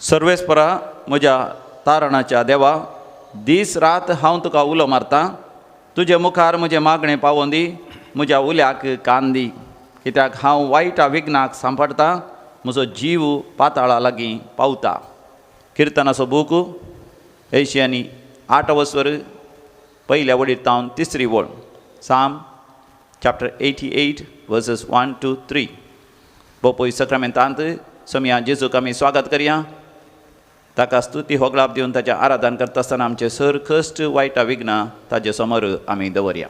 सर्वेस्परा म्हज्या तारणाच्या देवा, दीस रात हांव तुका उलो मारतां. तुजे मुखार म्हजें मागणें पावोवन दी, म्हज्या उल्याक कान दी. कित्याक हांव वायटा विघ्नाक सांपडटां, म्हजो जीव पाताळा लागीं पावता. किर्तनाचो बूक 88 पयल्या वडीर तिसरी वळ. Psalm chapter 88 verses 1 to 3. बोपोय सक्रामेंतांत Somaiya जेजूक आमी स्वागत करया. ताका स्तुती होगळाप दिवन ताचें आराधन करता आसतना आमचे सर कश्ट वायटा विघ्नां ताजे समोर आमी दवरया.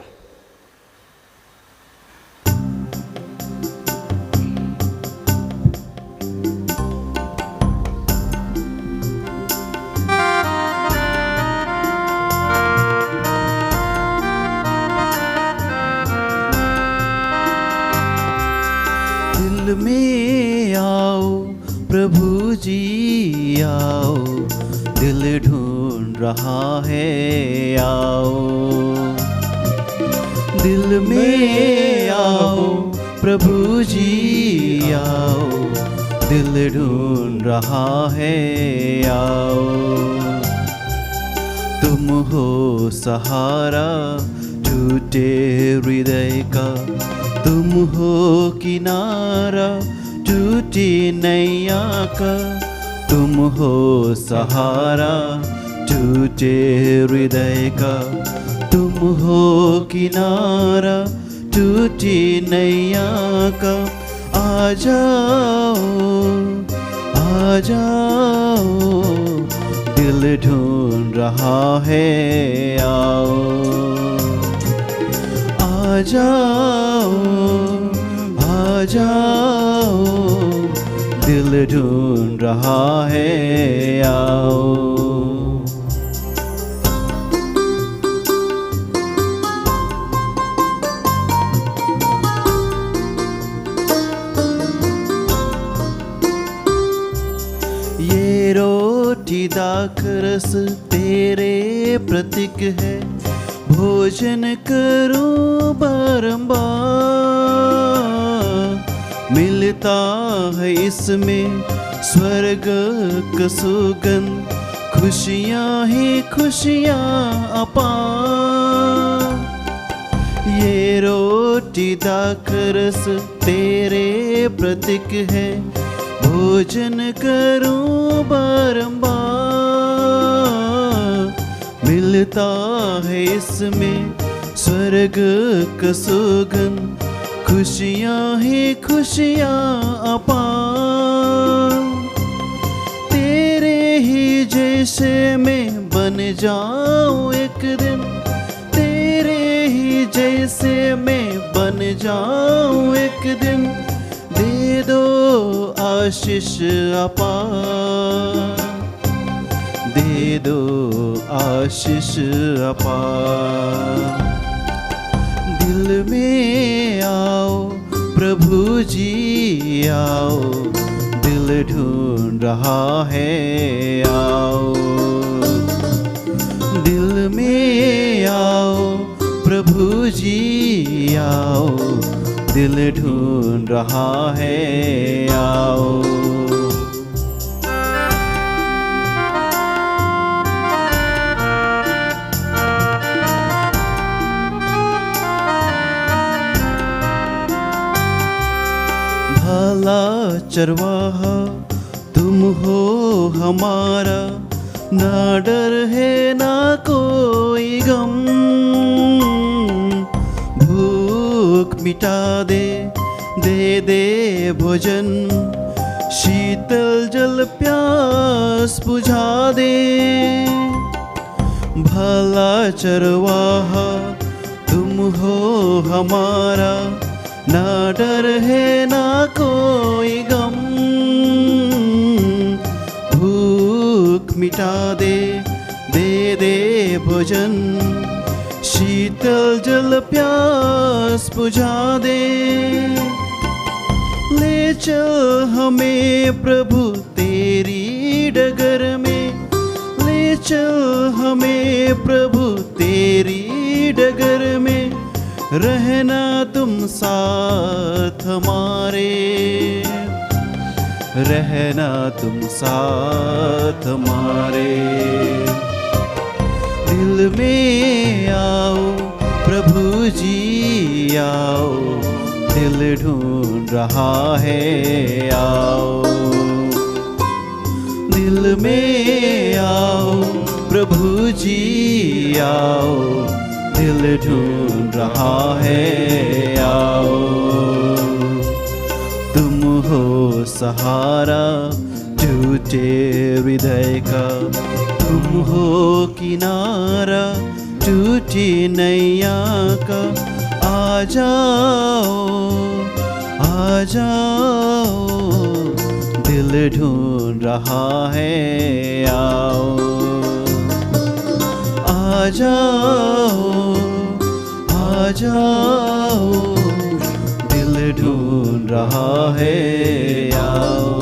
दिल में आओ प्रभु जी आओ, दिल ढूंढ रहा है आओ. दिल में आओ प्रभु जी आओ, दिल ढूंढ रहा है आओ. तुम हो सहारा टूटे हृदय का, तुम हो किनारा टूटी नैया का. तुम हो सहारा टूटे हृदय का, तुम हो किनारा टूटी नैया का. आ जाओ आ जाओ, दिल ढूंढ रहा है आओ. आ जाओ आ जाओ, दिल ढूंढ रहा है आओ. ये रोटी दाखरस तेरे प्रतीक है, भोजन करूं बारंबार. मिलता है इसमें स्वर्ग का सुगंध, खुशियाँ ही खुशियाँ अपार. ये रोटी दाखरस तेरे प्रतीक है, भोजन करूं बारंबार. मिलता है इसमें स्वर्ग का सुगंध, खुशियाँ ही खुशियाँ अपार. तेरे ही जैसे मैं बन जाऊं एक दिन, तेरे ही जैसे मैं बन जाऊं एक दिन. दे दो आशीष अपार, दे दो आशीष अपार. दिल में आओ प्रभु जी आओ, दिल ढूंढ रहा है आओ. दिल में आओ प्रभु जी आओ, दिल ढूंढ रहा है आओ. भला चरवाहा तुम हो हमारा, ना डर है ना कोई गम. भूख मिटा दे दे भोजन, शीतल जल प्यास बुझा दे. भला चरवाहा तुम हो हमारा, ना डर है ना कोई गम. भूख मिटा दे दे भोजन, शीतल जल प्यास बुझा दे. ले चल हमें प्रभु तेरी डगर में, ले चल हमें प्रभु तेरी डगर में. रहना तुम साथ हमारे, रहना तुम साथ हमारे। दिल में आओ प्रभु जी आओ, दिल ढूंढ रहा है आओ। दिल में आओ प्रभु जी आओ, दिल ढूंढ रहा है आओ। तुम हो सहारा टूटे हृदय का, तुम हो किनारा टूटी नैया का। आ जाओ आ जाओ, दिल ढूंढ रहा है आओ। आ जाओ, दिल ढूंढ रहा है आओ।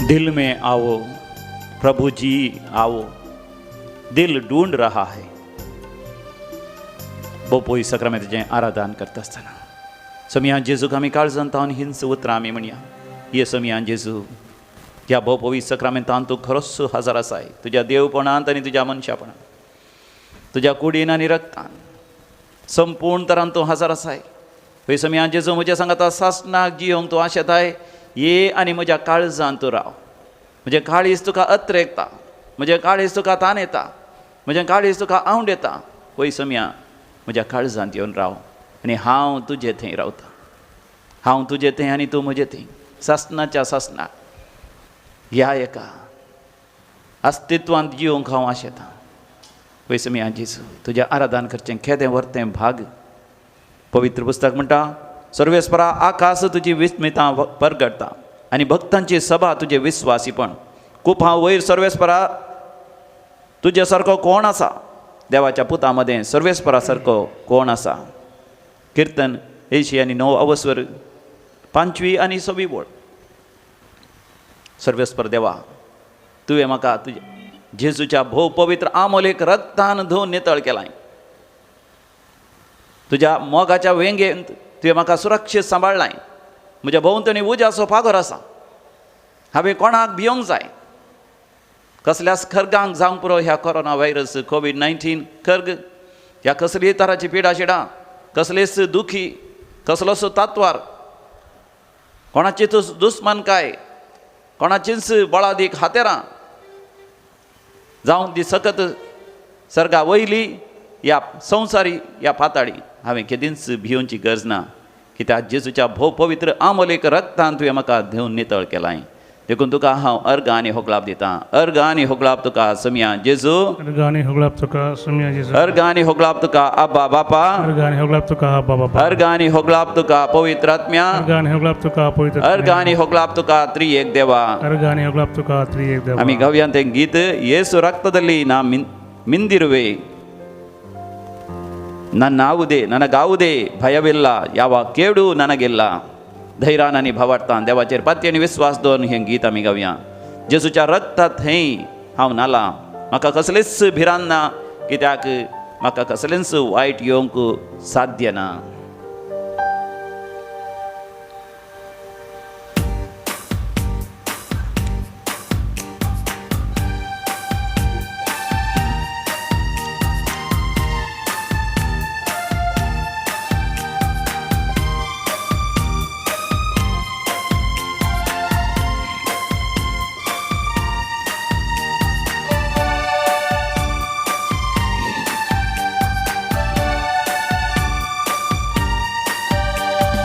दिल में आओ प्रभु जी आओ, दिल ढूंढ रहा है. बोपोई सक्रामेंत जें आराधन करता असताना समियान जेजूक आमी काळजांत तावन हिंस उतरां आमी म्हणया. ये समियान जेजू, ह्या बोपोई सक्रामेंतांत तूं खरोच हजर आसाय, तुज्या देवपणांत आनी तुज्या मनशापणांत, तुज्या कुडीन आनी रक्तान संपूर्ण तरान तूं हजर आसाय. पळय समियान जेजू, म्हज्या सांगाता सासणाक जियोंक तूं आशेताय. ये आनी म्हज्या काळजांत तूं राव. म्हजें काळीज तुका अत्रेकता, म्हजें काळीज तुका ताणयता, म्हजें काळीज तुका आवंडेता. पळय समिया, म्हज्या काळजांत येवन राव आनी हांव तुजे थंय रावतां. हांव तुजे थंय आनी तूं म्हजे थंय. सासणाच्या सासणाक ह्या एका अस्तित्वांत जियोंक हांव आशेतां. पळय समिया जेजू, तुजें आराधन करचें केदें व्हरतें भाग. पवित्र पुस्तक म्हणटा, सर्वेस्परा आकाश तुजी विस्मितां परगडटा आनी भक्तांची सभा तुजे विस्वासीपण. खूब हांव वयर सर्वेस्परा तुजे सारको कोण आसा? देवाच्या पुतां मदें सर्वेस्परा सारको कोण आसा? किर्तन 80 आनी 9 अवस्वर 5वी आनी 6वी बोळ. सर्वेस्पर देवा, तुवें म्हाका तुजे जेजूच्या भोव पवित्र आमोलेक रक्तान धुवन नितळ केलाय. तुज्या मोगाच्या वेंगेंत तुवें म्हाका सुरक्षीत सांबाळलाय. म्हज्या भोंवतणी उज्याचो पागोर आसा. हांवें कोणाक भियोंक जाय? कसल्याच खर्गांक जावंक पुरो ह्या कोरोना व्हायरस कोविड-19 खर्ग, ह्या कसलीय तराची पिडा शिडा, कसलेच दुखी, कसलोच तात्वार, कोणाचीच दुस्मानकाय, कोणाचीच बळादीक हातेरां जावं ती सकत सर्गा वयली या संवसारी या पाताळी हांवें केदींच भियोवची गरज ना. कित्याक जेजूच्या भोव पवित्र आमोलेक रक्तान तुवें म्हाका धुवन नितळ केलाय. देखून तुका हांव अर्घ आनी होगलाप दितां. अर्घ आनी होगलाप तुका समिया जेजू. अर्घ आनी होगलाप तुका समिया जेजू. अर्घ आनी होगलाप तुका आब्बा बापा. अर्घ आनी होगलाप तुका आब्बा बापा. अर्घ आनी होगलाप तुका पवित्र आत्म्या. अर्घ आनी होगलाप तुका पवित्र अर्घ आनी होगलाप तुका त्रिएक देवा. अर्घ आनी होगलाप तुका त्रिएक देवा. आमी गावयांत तें गीत येसु रक्तदल्ली ನಾ ಮಿಂದಿರುವೆ, ನನಗಾವುದೇ ಭಯವಿಲ್ಲ, ಯಾವ ಕೇಡು ನನಗಿಲ್ಲ. धैर्यान आनी भावार्थान देवाचेर पातयेन आनी विस्वास दवरून हें गीत आमी गावया. जेजूच्या रक्तांत थंय हांव नाला, म्हाका कसलेच भिरांत ना, कित्याक म्हाका कसलेंच वायट येवंक साध्य ना.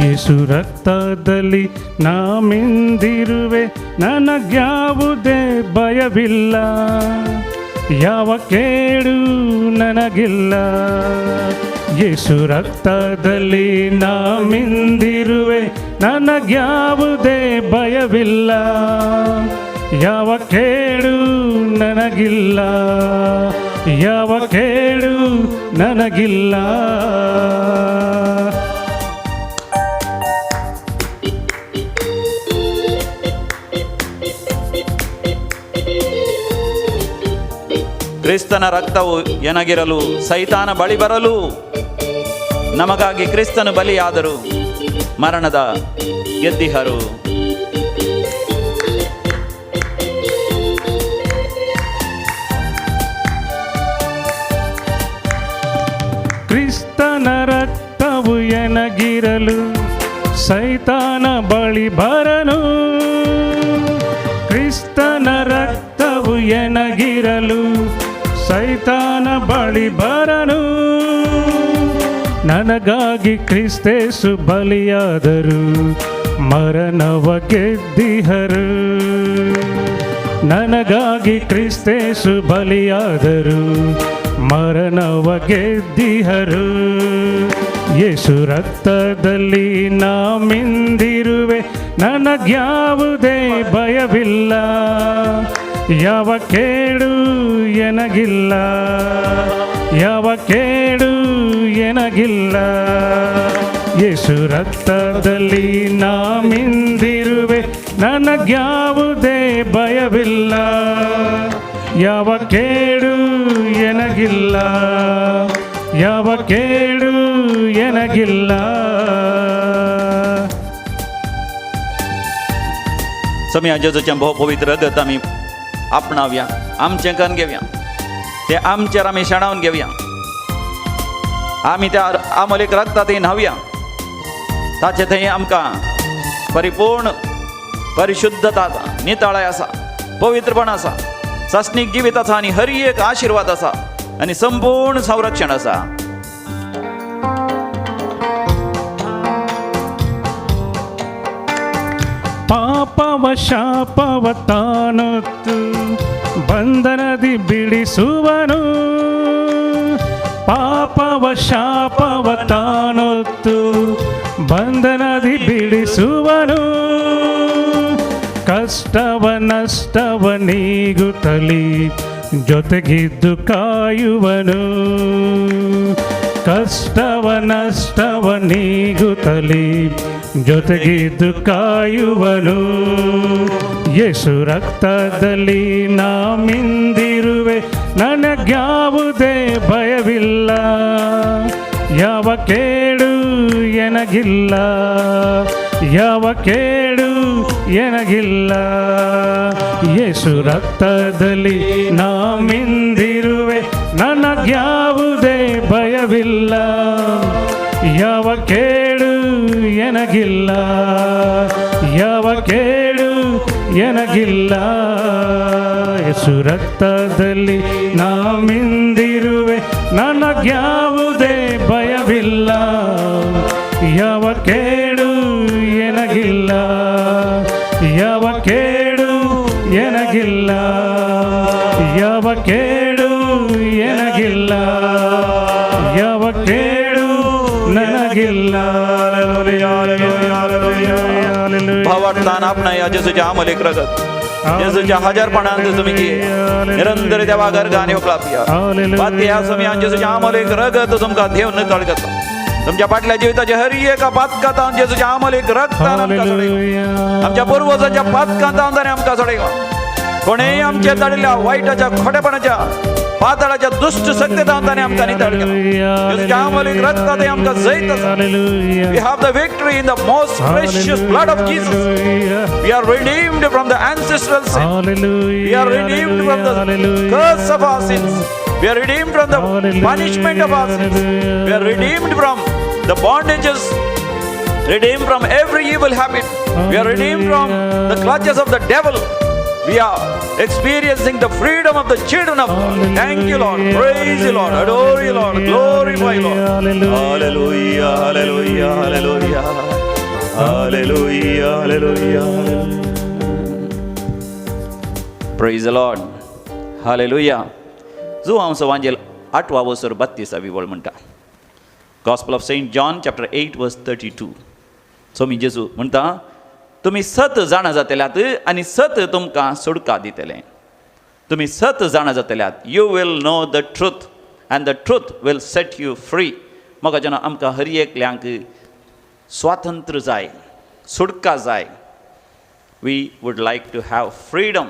ಯೇಸು ರಕ್ತದಲ್ಲಿ ನಾ ಮಿಂದಿರುವೆ, ನನಗ್ಯಾವುದೇ ಭಯವಿಲ್ಲ, ಯಾವ ಕೇಡು ನನಗಿಲ್ಲ. ಯೇಸು ರಕ್ತದಲ್ಲಿ ನಾ ಮಿಂದಿರುವೆ, ನನಗ್ಯಾವುದೇ ಭಯವಿಲ್ಲ, ಯಾವ ಕೇಡು ನನಗಿಲ್ಲ, ಯಾವ ಕೇಡು ನನಗಿಲ್ಲ. ಕ್ರಿಸ್ತನ ರಕ್ತವು ಎನಗಿರಲು ಸೈತಾನ ಬಳಿ ಬರಲು ನಮಗಾಗಿ ಕ್ರಿಸ್ತನು ಬಲಿಯಾದರು, ಮರಣದ ಗೆದ್ದಿಹರು. ಕ್ರಿಸ್ತನ ರಕ್ತವು ಎನಗಿರಲು ಸೈತಾನ ಬಳಿ ಬರನು. ಕ್ರಿಸ್ತನ ರಕ್ತವು ಎನಗಿರಲು ಸೈತಾನ ಬಳಿ ಬರನು. ನನಗಾಗಿ ಕ್ರಿಸ್ತೇಸು ಬಲಿಯಾದರು, ಮರಣವ ಗೆದ್ದಿಹರು. ನನಗಾಗಿ ಕ್ರಿಸ್ತೇಸು ಬಲಿಯಾದರು, ಮರಣವ ಗೆದ್ದಿಹರು. ಯೇಸು ರಕ್ತದಲ್ಲಿ ನಾ ಮಿಂದಿರುವೆ, ನನಗ್ಯಾವುದೇ ಭಯವಿಲ್ಲ. ಯಾವ ಕೇಡು ಎನಗಿಲ್ಲ, ಯಾವ ಕೇಡು ಎನಗಿಲ್ಲ. ಯೇಸು ರಕ್ತದಲ್ಲಿ ನಾ ಮಿಂದಿರುವೆ, ನನಗ್ಯಾವುದೇ ಭಯವಿಲ್ಲ. ಯಾವ ಕೇಡು ಎನಗಿಲ್ಲ, ಯಾವ ಕೇಡು ಎನಗಿಲ್ಲ. समय जेजूच्या भाव पवित्र रगत आम्ही आपणाव्या, आमचें करून घेवया, ते आमचेर आमी शेणावन घेवया. आमी त्या आमोलेक रगतात न्हावया. ताचे थंय आमकां परिपूर्ण परिशुद्धता, नितळाय आसा, पवित्रपण आसा, सस्नीक जिवीत आसा आनी हर एक आशिर्वाद आसा आनी संपूर्ण संरक्षण आसा. ಪಾಪವ ಶಾಪವ ತಾನೊತ್ತು ಬಂಧನದಿ ಬಿಡಿಸುವನು. ಪಾಪವ ಶಾಪವ ತಾನೊತ್ತು ಬಂಧನದಿ ಬಿಡಿಸುವನು. ಕಷ್ಟವ ನಷ್ಟವ ನೀಗುತ್ತಲಿ ಜೊತೆಗಿದ್ದು ಕಾಯುವನು. ಕಷ್ಟವ ನಷ್ಟವ ನೀಗುತ್ತಲಿ ಜೊತೆಗಿದ್ದು ಕಾಯುವನು. ಯೇಸು ರಕ್ತದಲ್ಲಿ ನಾ ಮಿಂದಿರುವೆ, ನನಗ್ಯಾವುದೇ ಭಯವಿಲ್ಲ. ಯಾವ ಕೇಡು ಎನಗಿಲ್ಲ, ಯಾವ ಕೇಡು ಎನಗಿಲ್ಲ. ಯೇಸು ರಕ್ತದಲ್ಲಿ ನಾ ಮಿಂದಿರುವೆ, ನನಗ್ಯಾವುದೇ ಭಯವಿಲ್ಲ. ಯಾವ ಕೇಡು ಎನಗಿಲ್ಲ, ಯಾವ ಕೇಡು ಎನಗಿಲ್ಲ. ಯೇಸು ರಕ್ತದಲ್ಲಿ ನಾ ಮಿಂದಿರುವೆ, ನನಗ್ಯಾವುದೇ ಭಯವಿಲ್ಲ. ಯಾವ ಕೇಡು ಎನಗಿಲ್ಲ, ಯಾವ ಕೇಡು ಎನಗಿಲ್ಲ, ಯಾವ ಕೇಡು ಎನಗಿಲ್ಲ, ಯಾವ ಕೇಡು ನನಗಿಲ್ಲ. भावार्थान आपण या जेजूच्या आमोलेक रगत, जेजूच्या हजारपणांत तुम्ही निरंतर देवा घर गाणे वकलापिया. बात या समयान जेजूच्या आमोलेक रगत तुमका देव नितळ करता. तुमच्या फाटल्या जिविताच्या हर एका पातकांत जेजूच्या आमोलेक रगतान आमकां सोडयला. आमच्या पूर्वजांच्या पातकांत ताणें आमकां सोडयला. कोणेय आमचे ताडिल्ल्या वायटाच्या खोटेपणाच्या पाताळाच्या दुष्ट शक्तींतल्यान ताणें आमकां नितळ केला. जेजूच्या आमोलेक रगतांत आमकां जैत आसा. We have the victory in the most precious blood of Jesus. We are redeemed from the ancestral sin. We are redeemed from the curse of our sins. We are redeemed from the punishment of our sins. We are redeemed from the bondages, redeemed from every evil habit. We are redeemed from the clutches of the devil. We are experiencing the freedom of the children of God. Thank you, Lord. Praise you, Lord. Adore you, Lord. Glorify you, Lord. Hallelujah, hallelujah, hallelujah. Hallelujah, hallelujah. Praise the Lord. Hallelujah. जो हांव सवांजेल 8वा वसर 32वी वळ म्हणटा. Gospel of Saint John chapter 8 verse 32. स्वामी जेजू म्हणटा, तुम्ही सत जाणा जातल्यात आनी सत तुमकां सुटका दितलें. तुम्ही सत जाणा जातल्यात. You will know the truth and the truth will set you free. म्हाका जेन्ना आमकां हर एकल्यांक स्वातंत्र्य जाय, सुटका जाय. We would like to have freedom.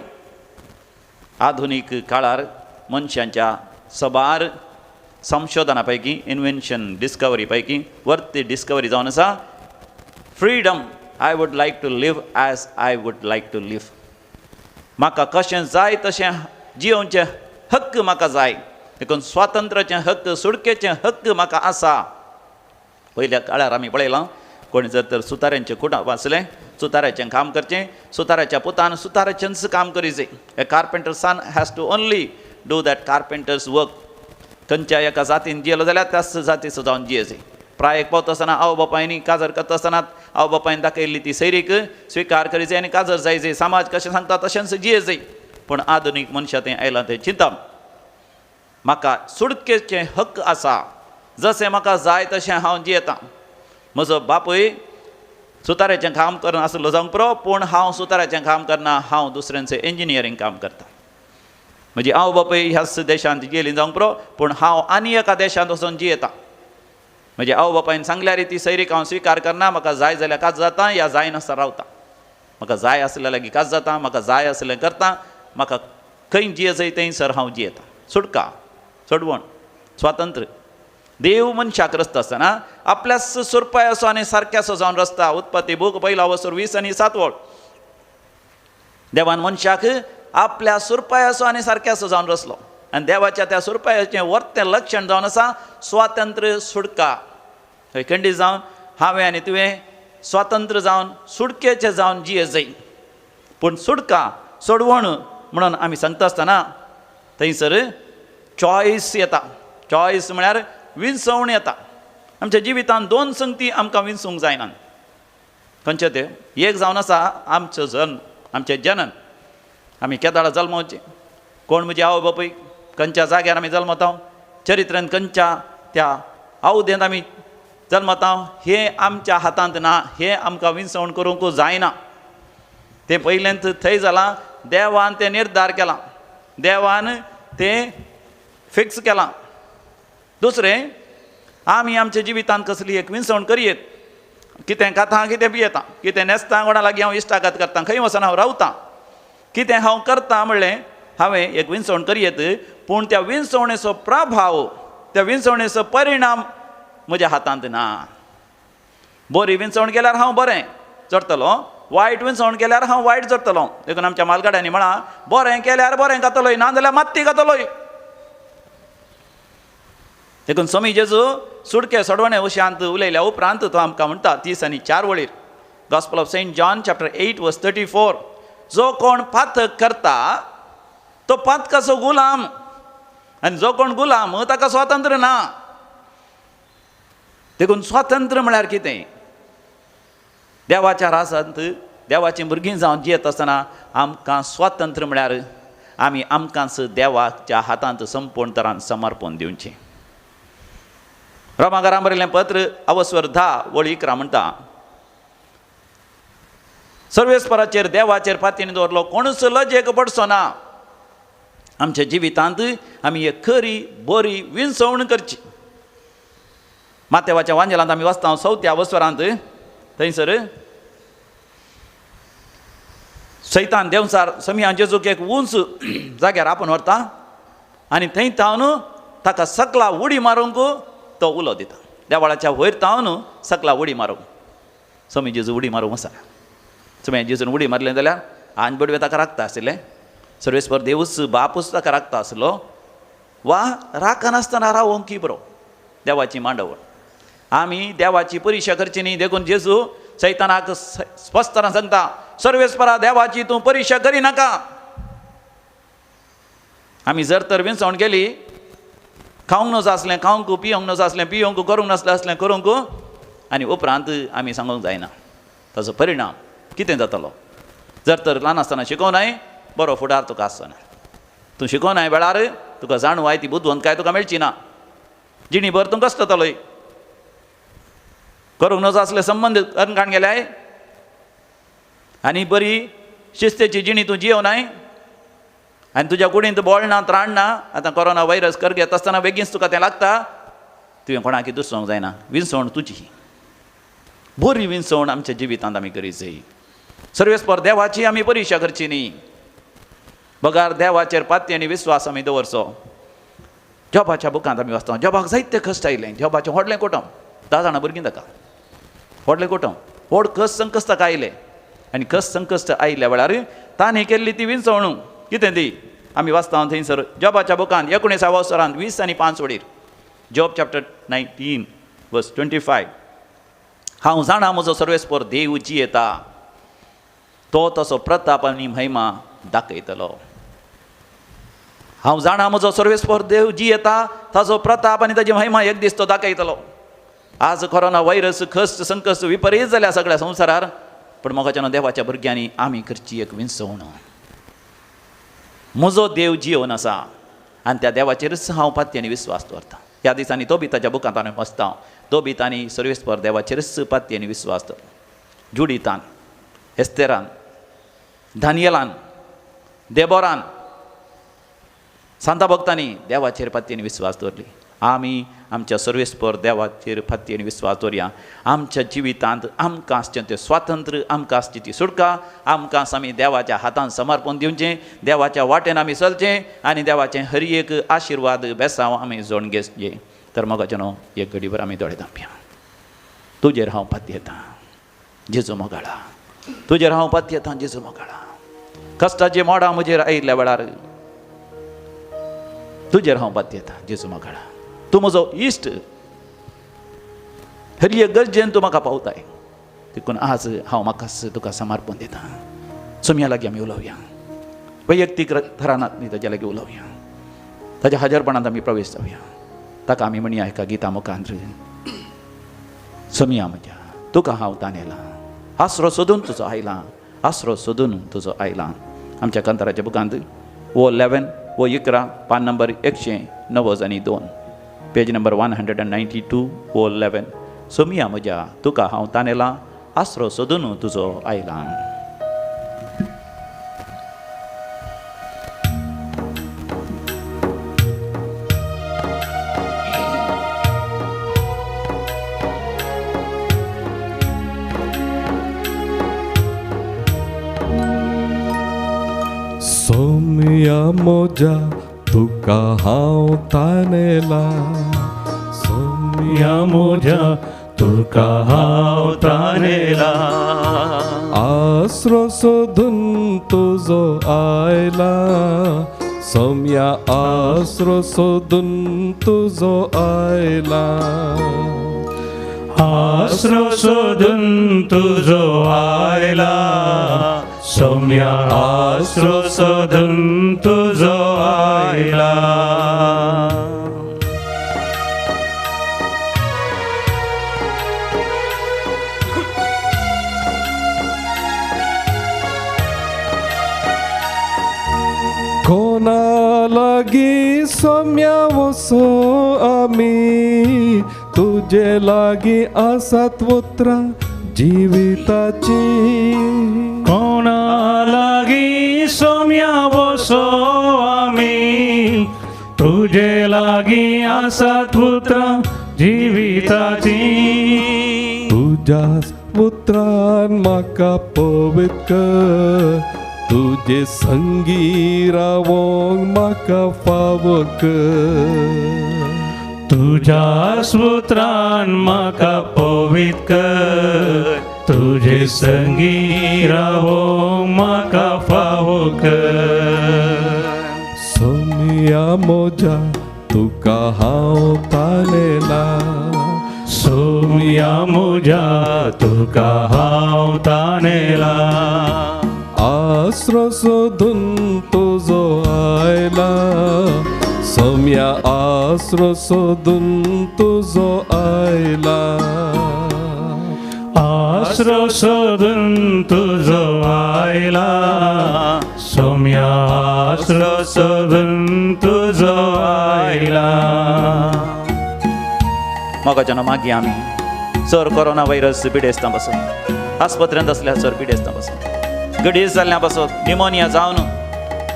आधुनीक काळार मनशांच्या सबार संशोधनापैकी इन्व्हेन्शन डिस्कवरीपैकी वरती डिस्कवरी जावन आसा freedom. I would like to live as I would like to live. म्हाका कशें जाय तशें जियोवचे हक्क म्हाका जाय. देखून स्वातंत्र्याचे हक्क सुडकेचे हक्क म्हाका आसा. पयल्या काळार आमी पळयलां कोणी जर तर सुताऱ्यांचे कुटुंब आसलें सुताऱ्याचें काम करचें सुताऱ्याच्या पुतान सुताऱ्याचेंच काम करीचें. A carpenter son has to only do that carpenter's work. खंयच्या एका जातीन जियेलो जाल्यार त्याच जातीचो जावन जियेचें. प्रायेक पावता आसतना आवय बापायनी काजर करता आसतना आवय बापायन दाखयल्ली ती सैरीक स्विकार करीचें आनी काजर जायचें. समाज कशें सांगता तशेंच जियेचें. पूण आधुनीक मनशां तें आयलां तें चिंता. म्हाका सुडकेचे हक्क आसा. जशें म्हाका जाय तशें हांव जियेतां. म्हजो बापूय सुताऱ्याचें काम करना आसलो जावंक पुरो पूण हांव सुताऱ्याचें काम करना. हांव दुसऱ्यांचें इंजिनियरींग काम करता. म्हजी आवय बापूय ह्याच देशांत जियेलीं जावंक पुरो पूण हांव आनी एका देशांत वचून जियेतां. म्हज्या आवय बापायन सांगल्यार ती सैरीक हांव स्विकार करना. म्हाका जाय जाल्यार काज जाता या जायनासतना रावता. म्हाका जाय आसल्या लागीं काज जाता. म्हाका जाय आसलें करता. म्हाका खंय जियेचंय थंयसर हांव जियेतां. सुटका चडवण स्वातंत्र्य. देव मनशाक रचता आसतना आपल्या सुरपायाचो आनी सारक्याचो जावन रचता. उत्पत्ती बूक 1:20 आनी 7 देवान मनशाक आपल्या सुरपायाचो आनी सारक्याचो जावन रचलो. आनी देवाच्या त्या सुरपायाचें वर्तें लक्षण जावन आसा स्वातंत्र्य सुटका. थंय खंडी जावन हांवें आनी तुवें स्वातंत्र्य जावन सुटकेचें जावन जियेचें. पूण सुटका सोडवण म्हणून आमी सांगता आसतना थंयसर चॉयस येता. चॉयस म्हळ्यार विंसवण येता. आमच्या जिवितांत 2 संगती आमकां विंसूंक जायनात. खंयचे ते एक जावन आसा आमचो जल्म आमचें जनन. आमी केदाळा जल्मवचे. कोण म्हजे आवय बापूय खंयच्या जाग्यार आमी जल्मता चरित्रांत खंयच्या त्या आवदेंत आमी जल्मता हें आमच्या हातांत ना. हें आमकां विंसवण करूंक जायना. तें पयलेंत थंय जालां. देवान तें निर्धार केलां. देवान तें फिक्स केलां. दुसरें आमी आमच्या जिवितांत कसली एक विंसवण करयेत. कितें खाता कितें पियेता कितें न्हेसता कोणा लागीं हांव इश्टागत करता खंय वचून हांव रावतां. कितें हांव करता म्हणलें हांवें एक विंसवण करयेत. पूण त्या विंसवणेचो प्रभाव त्या विंसवणेचो परिणाम म्हज्या हातांत ना. बरी विंसवण केल्यार हांव बरें जरतलो. वायट विंसवण केल्यार हांव वायट जरतलो. देखून आमच्या मालगाड्यांनी म्हणा बरें केल्यार बरें खातलोय नाजाल्यार मात्ती खातलोय. देखून स्वामी जेजू सुडके सोडवणे विशयांत उलयल्या उपरांत तो आमकां म्हणटा 30 आनी 4 gospel of Saint John chapter 8:34 जो कोण पातक करता तो पातकाचो गुलाम आनी जो कोण गुलाम ताका स्वातंत्र्य ना. देखून स्वातंत्र्य म्हळ्यार कितें. देवाच्या रासांत देवाची भुरगीं जावन जियेत आसतना आमकां स्वातंत्र्य म्हळ्यार आमी आमकांच देवाच्या हातांत संपूर्ण तरान समर्पण दिवचें. रोमाकारां बरयलें पत्र अवस्वर 10:11 म्हणटा सर्वेस्पराचेर देवाचेर पातीन दवरलो कोणूच लजेक पडचो ना. आमच्या जिवितांत आमी एक खरी बरी विंसवण करची. मातेवाच्या वांजेलांत आमी वाचता 4थ्या अवस्वरांत थंयसर सैतान देवसार समिया जेजूक एक उंच जाग्यार आपूण व्हरता आनी थंय तावन ताका सकला उडी मारूंक तो उलो दिता. देवाळाच्या वयर तावन सकला उडी मारूंक. स्वामी जेजू उडी मारूंक वचना. स्वामी जेजून उडी मारलें जाल्यार आन बडवे ताका राखता आसले. सर्वेस्पर देवूच बापूच ताका राखता आसलो. वा राखनासतना रावोंक की बरो देवाची मांडवळ. आमी देवाची परिक्षा करची न्ही. देखून जेजू सैतानाक स्पश्टपणान सांगता सर्वेस्परा देवाची तूं परिक्षा करिनाका. आमी जर तर विंसवण केली खावंक नज आसलें खावंक पियोंक नज आसलें पियोंक करूंक नासलें आसलें करूंक आनी उपरांत आमी सांगूंक जायना. ताचो परिणाम कितें जातलो. जर तर ल्हान आसतना शिकोवनाय बरो फुडार तुका आसना. तूं शिकोवनाय वेळार तुका जाणवाय ती बुद्वंतकाय तुका मेळची ना. जिणीभर तूं कश्ट जातलोय. करूंक नज आसलें संबंद अनकाण गेल्याय आनी बरी शिस्तेची जिणी तूं जियोवनाय आनी तुज्या कुडींत बॉळ ना त्राण ना. आतां कोरोना वायरस कर घेता आसतना बेगीनच तुका तें लागता. तुवें कोणाकय दुसरोंक जायना. विंसवण तुजी बरी विंसवण आमच्या जिवितांत आमी करीत जाय. सर्वेस्पर देवाची आमी परिक्षा करची न्ही. बगार देवाचेर पाती आनी विस्वास आमी दवरचो. जॉबाच्या बुकांत आमी वाचता जॉबाक जायते कश्ट आयले. जॉबाचें व्हडलें कुटुंब 10 जाणां भुरगीं ताका व्हडलें कुटुंब व्हड कस संकश्ट ताका आयले. आनी कस संकश्ट आयल्या वेळार ताणें केल्ली ती विंचवणूक कितें ती आमी वाचता थंयसर जॉबाच्या बुकांत 19व्या वर्सांत 20 आनी 5 वडीर. जॉब चॅप्टर 19 वर्स 25. हांव जाणा म्हजो सर्वेस्पर देव जियेता, तो तसो प्रताप आनी महिमा दाखयतलो. हांव जाणा म्हजो सर्वेस्पर देव जियेता, ताचो प्रताप आनी ताची महिमा एक दीस तो दाखयतलो. आज कोरोना व्हायरस कश्ट संकश्ट विपरीत जाल्या सगळ्या संवसारार, पण मोगाच्या देवाच्या भुरग्यांनी आमी करची एक विंचवणूक. म्हजो देव जियोन आसा आनी त्या देवाचेरच हांव पाती आनी विस्वास दवरता. ह्या दिसांनी तो बी ताच्या बुकांत हांवें वाचता. तो बी तांणी सर्वेस्पर देवाचेरच पाती आनी विस्वास दवरता. जुडितान, एस्तेरान, धानियेलान, देबोरान, सांता भक्तांनी देवाचेर पाती आनी विस्वास दवरली. आमी आमच्या सर्वेस्पर देवाचेर पाती आनी विस्वास दवरया. आमच्या जिवितांत आमकां आसचें तें स्वातंत्र्य, आमकां आसची ती सुटका, आमकां आमी देवाच्या हातांत समर्पण दिवचें, देवाच्या वाटेन आमी चलचें आनी देवाचें हर एक आशिर्वाद बेसांव आमी जोडून घेवचें. तर मोगाचें न्हू एक घडीभर आमी दोळे धांपया. तुजेर हांव पाती येता जेजू मोगाळा, तुजेर हांव पाती येता जेजू मोगाळा. कश्टाचे मोडां म्हजेर आयिल्ल्या वेळार तुजेर हांव पाती येता जेजू मोगाळा. तूं म्हजो इश्ट, हर एक गरजेन तूं म्हाका पावताय. देखून आज हांव म्हाकाच तुका समर्पण दिता. सुमया लागीं आमी उलोवया, वैयक्तीक थरानांत न्ही ताच्या लागीं उलोवया. ताच्या हजरपणांत आमी प्रवेश जावया. ताका आमी म्हणया एका गिता मुखांत, सुमया म्हज्या तुका हांव ताणेलां, आसरो सोदून तुजो आयलां, आसरो सोदून तुजो आयलां. आमच्या कंताराच्या बुकांत वो 11 वो 11 पान नंबर 192 पेज नंबर 192 वो 11. सुमया म्हज्या तुका हांव ताणेलां, आसरो सोदून तुजो आयलां. सोमया मोजा तुका हांव ताणेलां, या मोजा तुका हांव ताणेलां. आसरो सोदून तुजो आयलां, सोमया आसरो सोदून तुजो आयलां. आसरो सोदून तुजो आयला, सौम्या आसरो सोदून तुजो आयला. कोणा लागीं सोम्या वसो आमी, तुजे लागीं आसात उतरां जिविताची. कोणा लागीं सोम्या वसो आमी, तुजे लागीं आसात उतरां जिविताची. तुज्याच उतरान म्हाका पवित्र कर, तुजे संगी रावोंक म्हाका फावो कर. तुझ्या सुत्रान म्हाका पवित्र कर, तुझे संगी रावो म्हाका फावो कर. सोमया मोजा तुका हांव ताणेलां, सोमया मोजा तुका हांव ताणेलां. आसरो सोदून तुजो आयलां, सोम्या आसरो सोदून तुजो आयलां. आसरो सोदून तुजो आयला, सौम्या आसरो सोदून तुजो आयला. मोगाच्या मागीं आमी चड कोरोना व्हायरस पिडेस्तां पासून आस्पत्र्यांत आसल्या चड पिडेस्तां पासून गडीस जाल्ल्या पासून निमोनिया जावन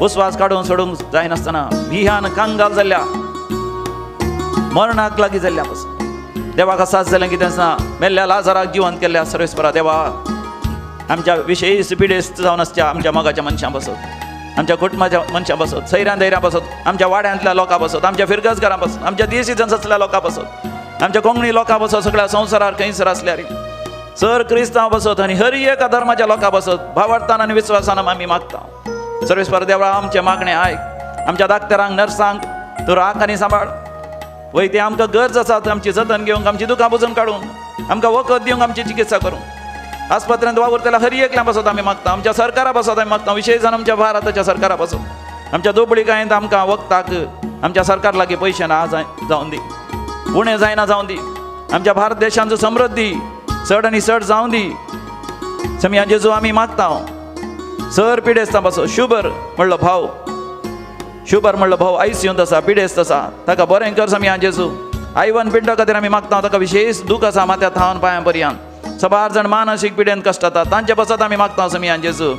उस्वास काडून सोडूंक जायनासतना भियान कांगाल जाल्ल्या मरणाक लागीं जाल्ल्या पासून देवाक साथ जालें कितें आसना मेल्ल्या लाजाराक जिवंत केल्ल्या सर्वेस्परा देवा आमच्या विशयी पिडेस्त जावन आसच्या आमच्या मोगाच्या मनशां पासून आमच्या कुटुंबाच्या मनशां पासत, सैऱ्या दैऱ्या पासत, आमच्या वाड्यांतल्या लोकां पासत, आमच्या फिरगजकारां पासत, आमच्या देशीजन्सांतल्या लोकां पासत, आमच्या कोंकणी लोकां पासत, सगळ्या संवसारार खंयसर आसल्यार सर क्रिस्तांव पासत आनी हर एका धर्माच्या लोकां पासत भावार्थान आनी विश्वासान आमी मागता. सर्वेस्पर देवळा आमचें मागणें आयक. आमच्या धाकट्यांक नर्सांक तूं राख आनी सांबाळ. वयते आमकां गरज आसा आमची जतन घेवंक, आमची दुखां बुजून काडूंक, आमकां वखद दिवंक, आमची चिकित्सा करूंक. आस्पत्र्यांत वावरतल्या हर एकल्या पासत आमी मागता. आमच्या सरकारा पासत आमी मागता, विशेशण आमच्या भारताच्या सरकारा पासत. आमच्या दोबळीकायेंत आमकां वखदाक आमच्या सरकार लागीं पयशे ना जावन दी, उणें जायना जावन दी. आमच्या भारत देशांचो समृद्धी चड आनी चड जावं दी. समिया जेजू आमी मागता. सर पिडेस्त पासत, शुबर म्हणलो भाव, शुबर म्हणलो भाव आयसीयूंत आसा, पिडेस्त आसा, ताका बरें कर समिया जेजू. आयवन पिंडो खातीर आमी मागता. ताका विशेष दूख आसा माथ्या थावन पांयां पर्यंत. सबार जाण मानसीक पिडेन कश्ट जाता, तांचे पासत आमी मागता समिया जेजू.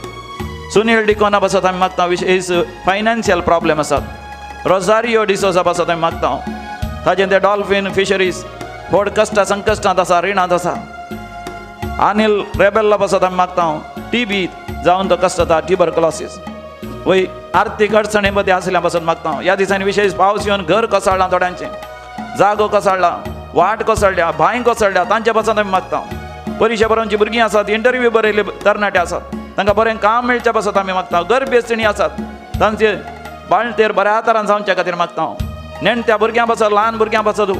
सुनील डिकोना पासत आमी मागता. विशेष फायनान्शियल प्रॉब्लेम आसात. रोजारियो डिसोजा पासत आमी मागता. ताजें ते डॉल्फीन फिशरीज व्हड कश्टां संकश्टांत आसा, रिणांत आसा. अनिल रेबेल्ला पासत आमी मागता. टीबी जावन तो कश्ट जाता, ट्युबरक्लोसीस. वय आर्थीक अडचणी मध्ये आसल्या पासून मागता. ह्या दिसांनी विशेष पावस येवन घर कोसळ्ळां थोड्यांचें, जागो कोसळ्ळा, वाट कोसळ्ळ्या, भांय कोसळ्ळ्या, तांचे पासून आमी मागता. परिक्षा बरोवची भुरगीं आसात, इंटरव्यू बरयले तरणाटे आसात, तांकां बरें काम मेळचे पासून आमी मागता. गर्भेस्तिणी आसात, तांचे बाळंतेर बऱ्या तरान जावच्या खातीर मागता. नेणट्या भुरग्यां पासत, ल्हान भुरग्यां पासत,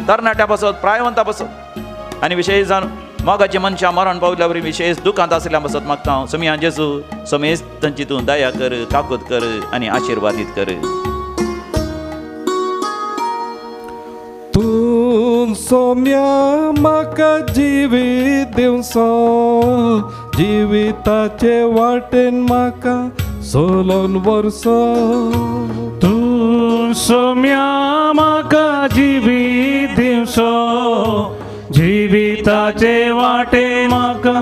तरणाट्या पासत, प्रायवंतां पासत आनी विशेश जावन मोगाची मनशां मरण पावल्या वरी विशेष दुखांत आसल्या पासत मागता. समिया जेजू समेज तांची तूं दया कर, काकूत कर आनी आशिर्वादीत कर. तूं सोम्या म्हाका जिवीत दिवचो, जिविताचे वाटेन म्हाका सोलोन व्हरचो. तूं सोम्या म्हाका जिवीत दिवचो, जिविताचे वाटे म्हाका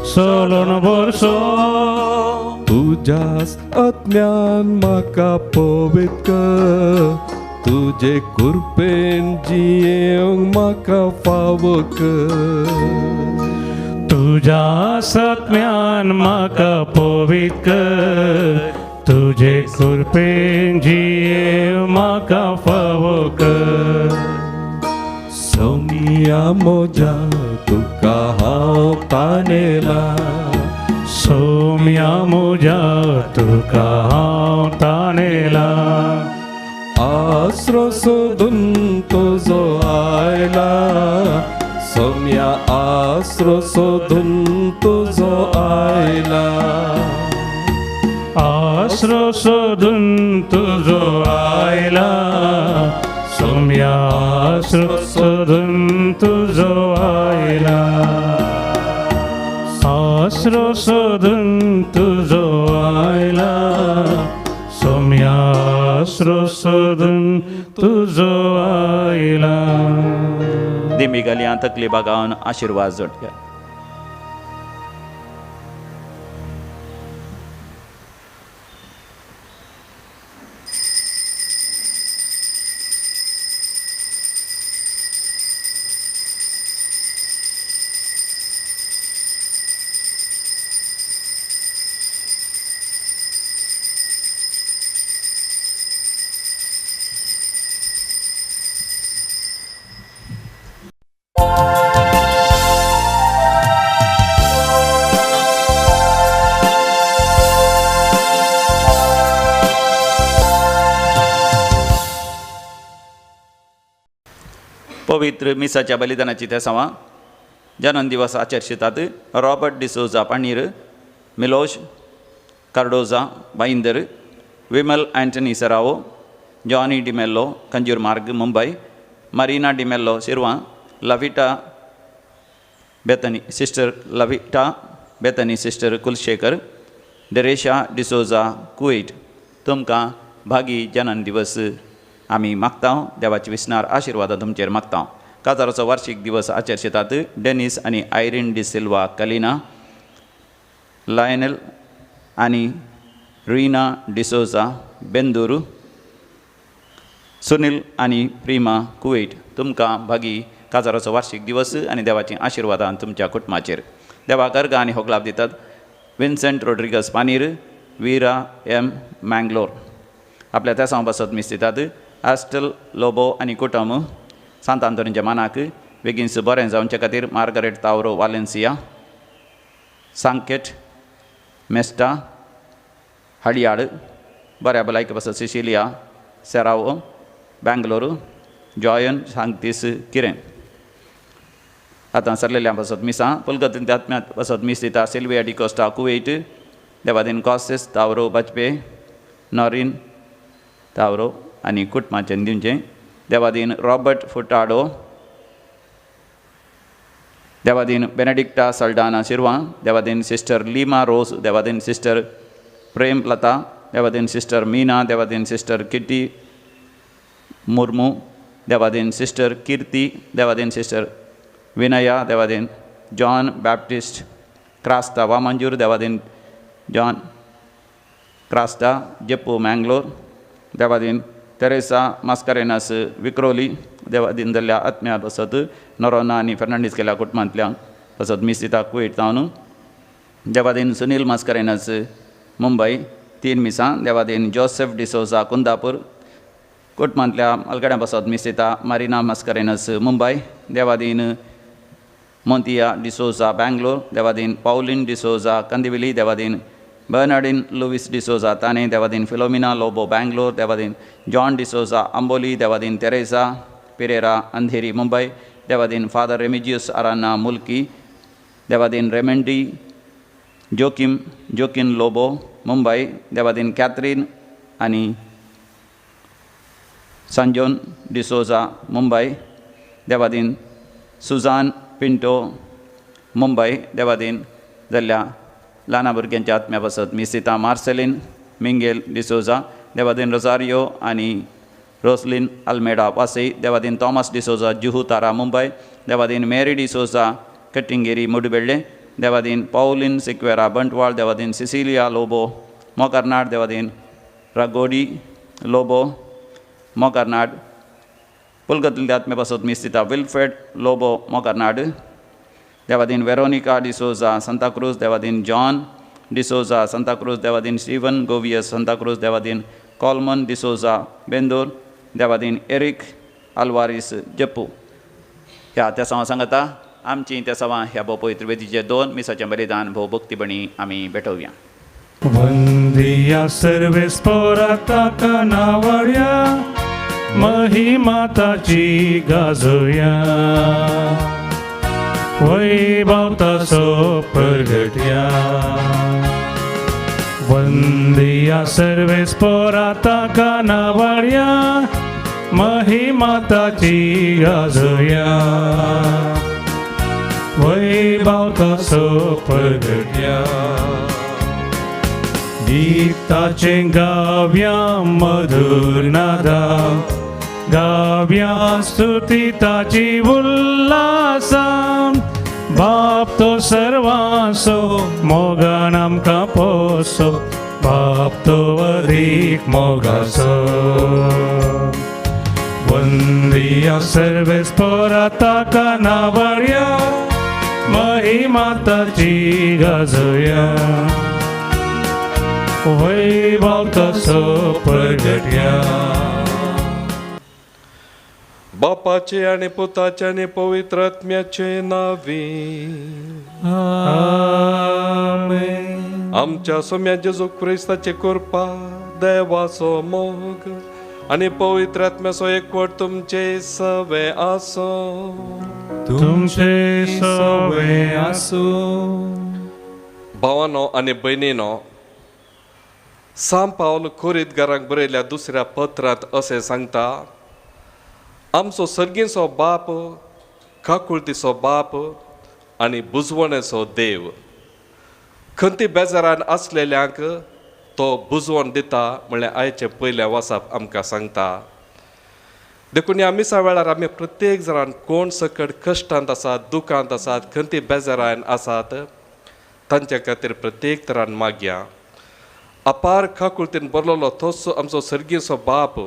सोलोन व्हरचो. तुज्याच आत्म्यान म्हाका पवित्र कर, तुजे कृपेन जियेवंक म्हाका फावो कर. तुज्या सत्म्यान म्हाका पवित्र कर, तुजे कृपेन जियेव म्हाका फावो कर. सोमिया मोजा तुका हांव तानेला, सोम्या मोजा तुका हांव तानेला. आसरो सोदून तुजो आयला, सोम्या आसरो सोदून तुजो आयला. आसरो सोदून तुजो आयला, सोम्या आसरो सोदून तुजो आयला. आसरो सोदून तुजो आयला, सोम्या आसरो सोदून तुजो आयला. दिमी घालया, तकली बागावन आशिर्वाद जोडया. पवित्र मिसाच्या बलिदानाची तेसावां जन्म दिवस आचर्शितात. Robert D'Souza Panir, Milosh Cardozo Bhayandar, Vimal Antony सरावो, Johnny D'Mello Kanjur Marg Mumbai, Marina D'Mello Shirva, Lavita Bethany sister Lavita Bethany sister Kulshekar, Teresa D'Souza Kuwait. तुमकां भागी जन्म दिवस आमी मागता. देवाची विस्नार आशिर्वाद तुमचेर मागता. काजाराचो वार्षिक दिवस आचर्शितात. डेनिस आनी आयरीन डी सिल्वा कलिना, लायनेल आनी रिना डिसोजा बेंदूर, सुनील आनी प्रिमा कुवेट. तुमकां भागी काजाराचो वार्षिक दिवस आनी देवाची आशिर्वादान तुमच्या कुटुंबाचेर. देवा गर्ग आनी होगलाब दितात. विन्सेंट रोड्रिगस पानीर, वीरा एम मँगलोर. आपल्या त्या सांग बसत मिस्तितात ॲस्टल लोबो आनी कुटुंब सांत आंतोनीच्या मानाक बेगीनच बरें जावचे खातीर मार्गरेट तावरो वालेन्सिया, सांकेट मेस्टा हडियाड बऱ्या भलायकी बसत सिसिलिया, सेरावो बँगलोरू, जॉयन सांगतीस किरें. आतां सरलेल्या बसत मिसां पुलगतीन आत्म्यात बसत मिस दिता सिल्विया डिकोस्टा कुवेट, देवादीन कॉसेस तावरो बचपे, नॉरिन तावरो आनी कुटुंबाचे दिवचें. देवादीन रॉबर्ट फुटाडो, देवादीन बेनेडिक्टा सल्डाना शिरवा, देवादीन सिस्टर लीमा रोज, देवादीन सिस्टर प्रेम लता, देवादीन सिस्टर मीना, देवादीन सिस्टर किटी मुर्मू, देवादीन सिस्टर कीर्ती, देवादीन सिस्टर विनया, देवादीन जॉन बॅप्टिस्ट क्रास्ता वामंजूर, देवादीन जॉन क्रास्टा जेप्पू मँगलोर, देवादीन तेरेसा मास्कारेनास विक्रोली, देवादीन जाल्ल्या आत्म्या बसत नोरोना आनी फेर्नांडीस केल्या कुटुंबांतल्या बसत मिस दिता कुवेट जावन. देवादीन सुनील मास्कारेनास मुंबय 3 मिसां. देवादीन जोसेफ डिसोजा कुंदापूर, कुटुंबांतल्या अलगड्या बसत मिस दिता मारिना मास्कारेनास मुंबय. देवादीन मोंतिया डिसोजा बँगलोर, देवादीन पाउलीन डिसोजा कंदिविली, देवादीन बर्नार्डिन लुईस डिसोजा ताने, देवादीन फिलोमिना लोबो बँगलोर, देवादीन जॉन डिसोजा अंबोली, देवादीन तेरेसा पेरेरा अंधेरी मुंबय, देवादीन फादर रेमिजियस अराना मुल्की, देवादीन रेमेंडी जोकिन लोबो मुंबय, देवादीन कॅथरीन आनी सांजोन डिसोजा मुंबय, देवादीन सुजान पिंटो मुंबय. देवादीन जाल्ल्या ल्हान भुरग्यांच्या आत्म्या बसत मिस दिता मार्सेलीन मिंगेल डिसोजा, देवादीन रोजारियो आनी रोसलिन अल्मेडा वासई, देवादीन थॉमस डिसोजा जुहू तारा मुंबय, देवादीन मेरी डिसोजा कट्टिंगेरी मुडबेळे, देवादीन पाउलीन सिक्वेरा बंटवाळ, देवादीन सिसिलिया लोबो मोकर्नाड, देवादीन रागोडी लोबो मोकर्नाड. पुलगतींतल्या आत्म्या बसत मिस दिता विल्फ्रेड लोबो मोकर्नाड, देवादीन वेरोनिका डिसोजा सांताक्रूज, देवादीन जॉन डिसोजा सांताक्रूज, देवादीन स्टीवन गोवियस सांताक्रूज, देवादीन कॉलमन डिसोजा बेंदोर, देवादीन एरिक आल्वारिस जेप्पू. ह्या त्या सवा सांगता आमची त्या सवा ह्या भोव पवित्र वेदीचे 2 मिसाचें बलिदान भोव भक्तीपणी आमी भेटोवया. वंदिया सर्वेस पोराता नावड्या महिमा ताची गाजोया, वैभव ताचो परगट्या. वंदिया सर्वेस पोराता नावड्या महिमा ताची गाजोया, वैभव ताचो परगट्या. गीताचे गाव्या मधुर नादा, गाव्या स्तुती ताची उल्हासा. बाप तो सर्वांसो मोगान आमकां पोसो, बाप तो अदीक मोगाचो. वंदिया सर्वेस पोराता नावड्या महिमा ताची गाजोया, वैभव ताचो परगट्या. बापाचे आणि पुताचे आणि पवित्र आत्म्याचे नावे. आमेन. आमच्या सोम्या जेजू ख्रिस्ताचे कृपा, देवाचो मोग आणि पवित्र आत्म्याचो एकवट तुमचे सवे आसो. तुमचे सवे आसो. भावांनो आणि भयणींनो, सांत पावल कोरिंथकारांक बरयल्या दुसऱ्या पत्रांत असे सांगता, आमचो सर्गीचो बाप, काकुळतीचो बाप आनी बुजवणेचो देव खंती बेजारान आसलेल्यांक तो बुजवण दिता म्हणल्यार आयचे पयल्या वसाप आमकां सांगता. देखून ह्या मिसा वेळार आमी प्रत्येक जाणां कोण सकट कश्टांत आसात, दुखांत आसात, खंती बेजारान आसात, तांचे खातीर प्रत्येक तरान मागया. अपार काकुळतीन बरलोलो तोच आमचो सर्गीचो बाप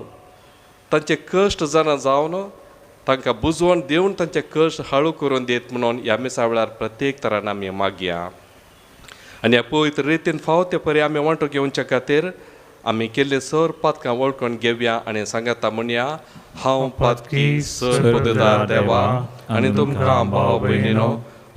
तांचे कश्ट जाणा जावन तांकां बुजवण दिवन तांचे कश्ट हळू करून दीत म्हणून ह्या मिसा वेळार प्रत्येक तरान आमी मागया. आनी ह्या पवित्र रितीन फावते परी आमी वांटो घेवचे खातीर आमी केल्ले सर पातकां वळखून घेवया आनी सांगाता म्हणया हांव पातकी सर पदवीदार देवा आनी तुमकां भाव भयणीनो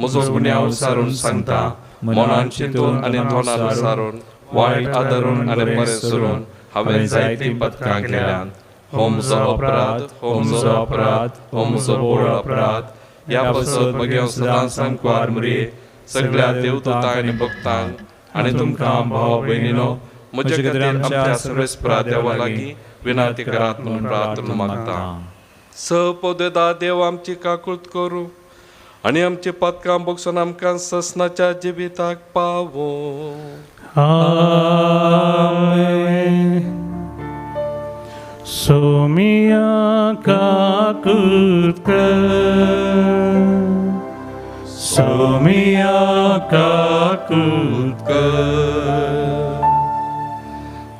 म्हजो गुन्यांव विचारून सांगता मनान चिंतून आनी तोंडान विचारून वायट आदरून आनी बरें सुरून हांवें जायतीं पदकां केल्यात हो म्हजो अपराध हो म्हजो अपराध हो म्हजो बोड अपराध ह्या पासत म्हगे सदांच सांगवार मरे सगळ्या देवदूतांक आनी भक्तांक आनी तुमकां भाव भयणीनो म्हजे खातीर आमच्या सर्वेस्परा देवा लागीं विनंती करात म्हणून प्रार्थना मागता सपदवेदार देव आमची काकूळट करूं आनी आमची पदकां बगसून आमकां ससनाच्या जिविताक पावो सोमिया काकूळट कर सोमिया काकूळट कर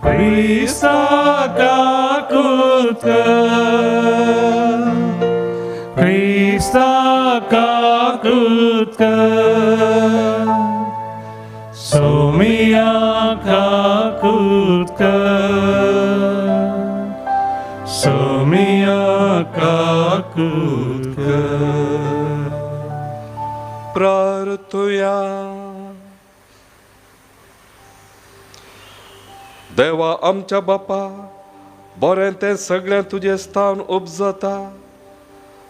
Krista kakutka Krista kakutka Somia kakutka Somia kakutka प्रार्थया देवा आमच्या बापा बरें तें सगळें तुजें स्थान उपजता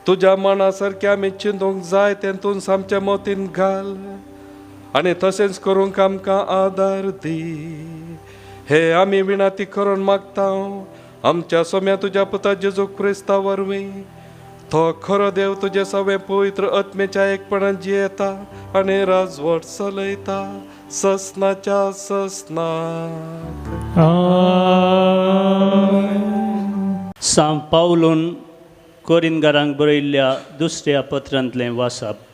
तुज्या मना सारकें आमी चिंतूंक जाय तें तूं सामच्या मोतीन घाल आनी तशेंच करूंक आमकां आदार दी हे आमी विनंती करून मागता आमच्या सोम्या तुज्या पुता जेजू क्रिस्ता वरवीं तो खरो देव तुजे सगळे पवित्र आत्मेच्या एकपणान जियेता आनी राजवट चलयता ससनाच्या ससनाक सांत पावलून कोरिंथकारांक बरयल्ल्या दुसऱ्या पत्रांतलें वाचप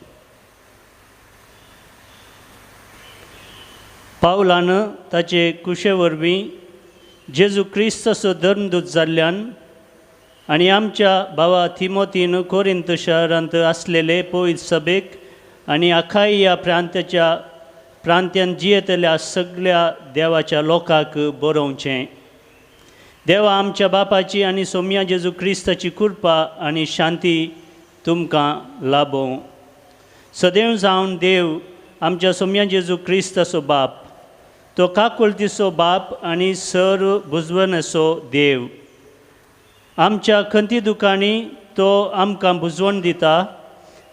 पावलान ताचे कुशे वरवीं जेजू क्रिस्ताचो धर्मदूत जाल्ल्यान आनी आमच्या भावा थिमोथीन कोरिंथ शारांत आसलेले पवित्र सभेक आनी अखाया प्रांत्यान जियेतल्या सगळ्या देवाच्या लोकांक बरोवचें देवा आमच्या बापाची आनी सोम्या जेजू क्रिस्ताची कृपा आनी शांती तुमकां लाभो सदैव जावन देव आमच्या सोम्या जेजू क्रिस्ताचो बाप तो काकुळतीचो बाप आनी सर बुजवणेचो देव आमच्या खंती दुखांनी तो आमकां बुजवण दिता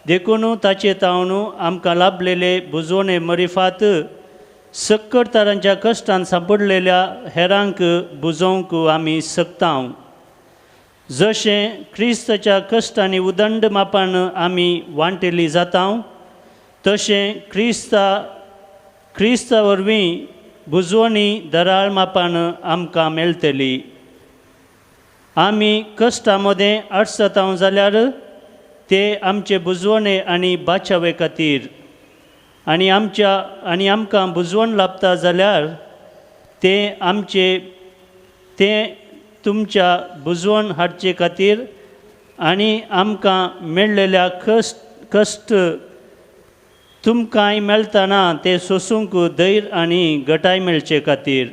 देखून ताचे तावन आमकां लाभलेले बुजवणे मरिफात सक्कट तरांच्या कश्टान सांपडलेल्या हेरांक बुजोवंक आमी शकता जशें क्रिस्ताच्या कश्टांनी उदंड मापान आमी वांटेली जाता तशें क्रिस्ता वरवीं बुजवणी दराळ मापान आमकां मेळटली आमी कश्टा मदें आडसतां जाल्यार ते आमचे बुजवणे आनी बाचावे खातीर आनी आमकां बुजवण लाभता जाल्यार ते तुमच्या बुजवण हाडचे खातीर आनी आमकां मेळलेल्या कश्ट तुमकांय मेळतना ते सोसूंक धैर्य आनी घटाय मेळचे खातीर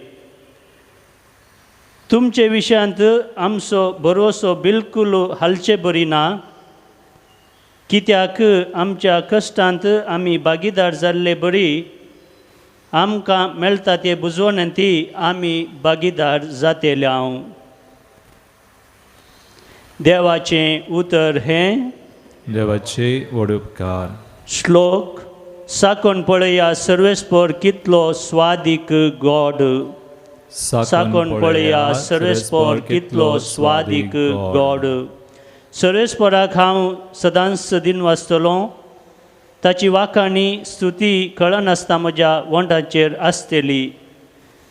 तुमचे विशयांत आमचो भरवोसो बिलकुल हालचे बरी ना कित्याक आमच्या कश्टांत आमी भागीदार जाल्ले बरी आमकां मेळटा ते बुजवण्यांती आमी भागीदार जातेल्या देवाचें उतर हें देवाचे व्हड उपकार श्लोक साकोन पळया सर्वेस्पर कितलो स्वादीक गॉड साकोन पळया सर्वेस्पर कितलो स्वादीक गॉड सर्वेस्पराक हांव सदांच दिन वाचतलो ताची वाखाणी स्तुती कळनासता म्हज्या वंटाचेर आसतली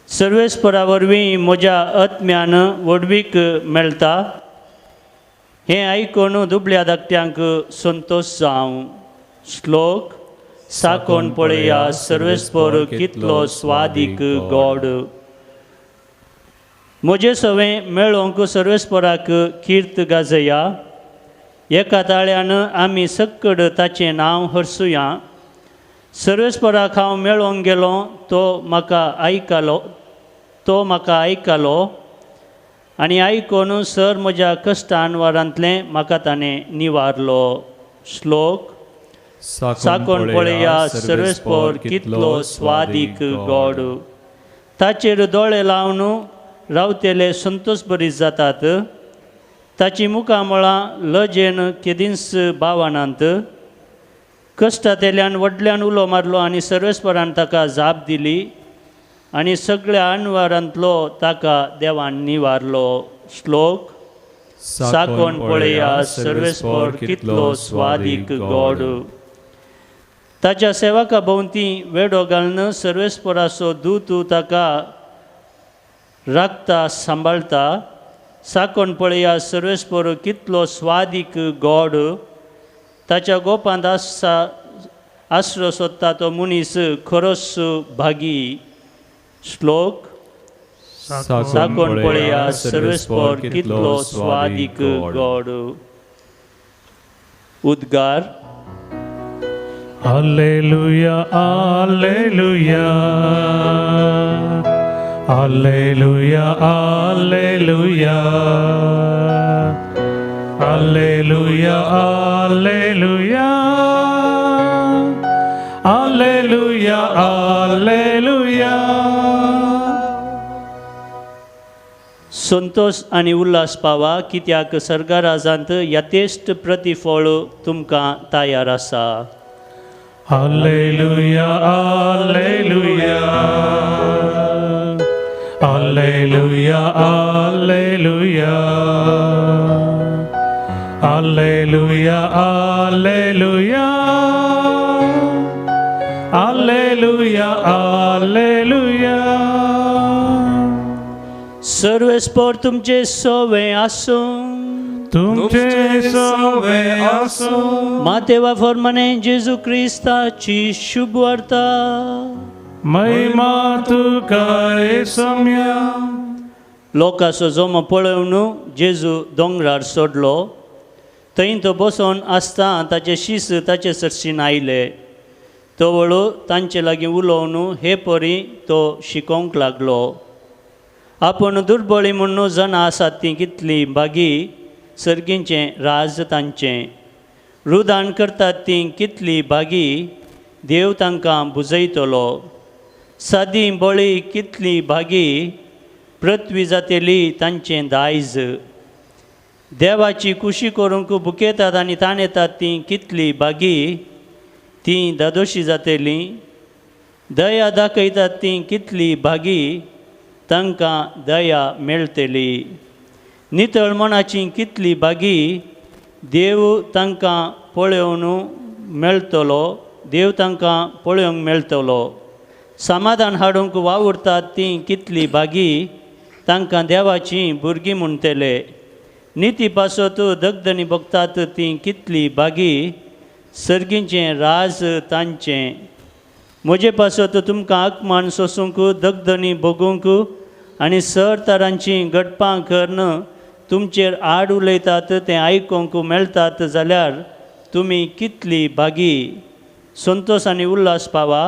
सर्वेस्परा वरवीं म्हज्या आत्म्यान वडवीक मेळटा हें आयकून दुबळ्या धाकट्यांक संतोश जावं श्लोक साकोन पळया सर्वेस्पर कितलो स्वादीक गॉड म्हजे सवें मेळोवंक सर्वेस्पराक किर्त गाजया एका ताळ्यान आमी सक्कड ताचें नांव हरसुया सर्वेस्पराक हांव मेळोंक गेलो तो म्हाका आयकलो आनी आयकून सर म्हज्या कश्टान वारांतलें म्हाका ताणें निवारलो. श्लोक. साकोन पळया सर्वेस्पर कितलो स्वादीक गोड. ताचेर दोळे लावन रावतेले संतोश बरी जातात. ताची मुखामळां लजेन केदींस भावनांत. कश्टांतल्यान व्हडल्यान उलो मारलो आनी सर्वेस्परान ताका जाप दिली आनी सगळ्या अणवारांतलो ताका देवान निवारलो. श्लोक. साकोन पळया सर्वेस्पर कितलो स्वादीक गोड. ताच्या सेवका भोंवती वेडो घालून सर्वेस्पराचो दूत ताका राखता सांबाळटा. साकोन पळया सर्वेस्पर कितलो स्वादीक गोड. ताच्या गोपांत आश्रो सोदता तो मनीस खरोच भागी. श्लोक. साकोन पळया सर्वेस्पर कितलो स्वादीक गोड. उद्गार. Alleluia, Alleluia, Alleluia, Alleluia, Alleluia, Alleluia, Alleluia, Alleluia. Santosh आनी उल्हास पावा, कित्याक सर्गा राजांत यथेश्ट प्रतिफळ तुमकां तयार आसा. Alleluia, Alleluia, Alleluia, Alleluia, Alleluia, Alleluia, Alleluia, Alleluia. सर्वेस्पर तुमचे सोवे आसूं. तुमचे सोवे आसूं. मातेवा फॉर्माने जेजू क्रिस्ताची शुभ वार्ता. महिमा तुका येसुम्या. लोकांचो जोमो पळोवन जेजू दोंगरार सोडलो. थंय तो बसोन आसता ताचे शीस ताचे सरशीन आयले. तो वळू तांचे लागीं उलोवन हे परी तो शिकोवंक लागलो. आपूण दुर्बळी म्हणून जाणां आसात तीं कितलीं बागी सर्गींचें राज तांचें. रुदान करतात तीं कितलीं बागी देव तांकां बुजयतलो. सादी बळी कितलीं बागी पृथ्वी जातेली तांचें दायज. देवाची कुशी करूंक बुकेतात आनी ताण येतात तीं कितलीं बागी तीं दादोशी जातेलीं. दया दाखयतात तीं कितलीं बागी तांकां दया मेळटली. नितळ मनाची कितली बागी देव तांकां पळोवन मेळटलो. देव तांकां पळोवंक मेळटलो. समाधान हाडूंक वावुरतात तीं कितली बागी तांकां देवाचीं भुरगीं म्हणटले. निती पासत दगदनी भोगतात तीं कितली बागी सर्गींचें राज तांचें. म्हजे पासत तुमकां आत्मान सोसूंक दगदनी भोगूंक आनी सर तरांचीं गटपां करून तुमचेर आड उलयतात तें आयकूंक मेळटात जाल्यार तुमी कितली बागी. संतोश आनी उल्हास पावा,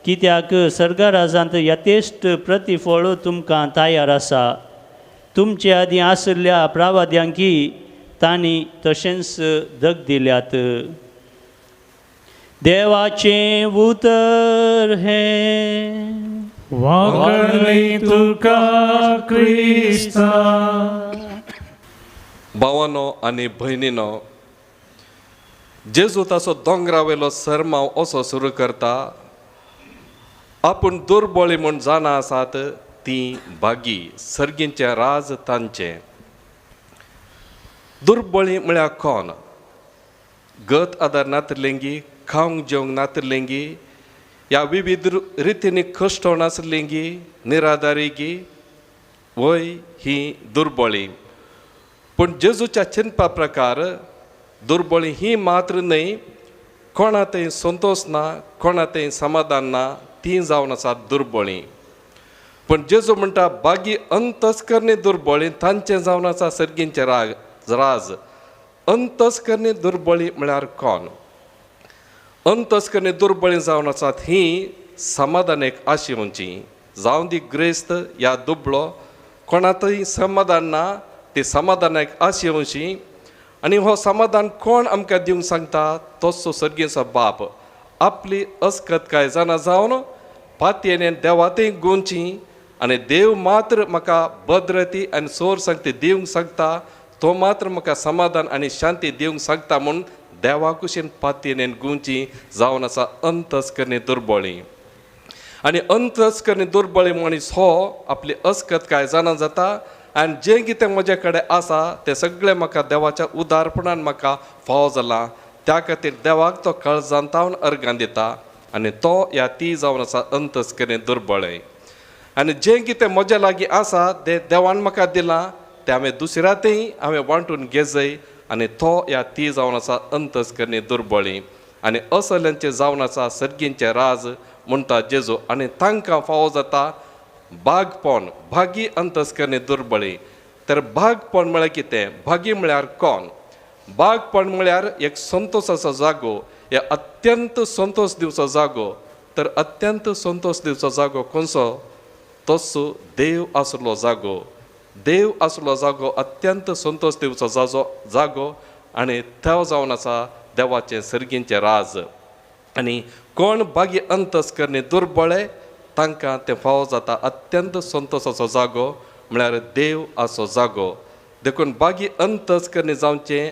कित्याक सर्गा राजांत यथेश्ट प्रतिफळ तुमकां तयार आसा. तुमचे आदीं आसल्या प्रावाद्यांकी तांणी तशेंच दग दिल्यात. देवाचें उतर हें. वागली तुका क्रिस्ता. भावांनो आनी भयणीनो, जेजू ताचो दोंगरावेलो सरमाव असो सुरू करता. आपूण दुर्बळी म्हूण जाणां आसात तीं बागी सर्गींचें राज तांचें. दुर्बळी म्हळ्यार कोण? गत आदार नातरलेंगी, खावंक जेवंक नातरलेंगी, या विविध रितींनी कश्ट नासलेंगी, निराधारीगी, वय ही दुर्बळी. पूण जेजूच्या चिंतपा प्रकार दुर्बळी ही मात्र न्हय, कोणातय संतोष ना, कोणातय समाधान ना, ती जावन आसात दुर्बळी. पूण जेजू म्हणटा बागी अंतस्करणी दुर्बळी तांचें जावन आसा सर्गींचें राज. अंतस्करणी दुर्बळी म्हळ्यार कोण? अंतस्करणी दुर्बळी जावन आसात ही समाधान एक आशिवची जावं दी ग्रेस्त या दुबळो कोणातय समाधान ना ती समाधान एक आशिवची आनी हो समाधान कोण आमकां दिवंक सांगता तोच सर्गेचो बाप आपली अस्कत काय जाणा जावन पातयेने देवातय गुंची आनी देव मात्र म्हाका भद्रती आनी सोर सांगती दिवंक सांगता तो मात्र म्हाका समाधान आनी शांती दिवंक सांगता म्हूण देवा कुशीन पातयेने गुंची जावन आसा अंतस्करणी दुर्बळी आनी अंतस्करणी दुर्बळी मनीस हो आपली अस्कत काय जाणा जाता आनी जें कितें म्हजे कडेन आसा तें सगळें म्हाका देवाच्या उदारपणान म्हाका फाव जाला त्या खातीर देवाक तो काळजांतावन अर्गां दिता आनी तो ह्या ती जावन आसा अंतस्करणी दुर्बळी आनी जें कितें म्हज्या लागीं आसा तें देवान म्हाका दिलां तें हांवें दुसऱ्यातय हांवें वांटून घेजय आनी तो ह्या ती जावन आसा अंतस्करणी दुर्बळी आनी असल्यांचें जावन आसा सर्गींचें राज म्हणटा जेजू आनी तांकां फावो जाता बागपण भागी अंतस्करणी दुर्बळी तर बागपण म्हळ्यार कितें भागी म्हळ्यार कोण बागपण म्हळ्यार एक संतोशाचो जागो हे अत्यंत संतोश दिवचो जागो तर अत्यंत संतोश दिवचो जागो खंयचो तोच देव आसलो जागो देव आसलो जागो अत्यंत संतोश दिवचो जागो आनी तो जावन आसा देवाचें सर्गींचें राज आनी कोण बागी अंतस्करणी दुर्बळे तांकां तें फावो जाता अत्यंत संतोशाचो जागो म्हळ्यार देव आसो जागो देखून बागी अंतस्करणी जावचें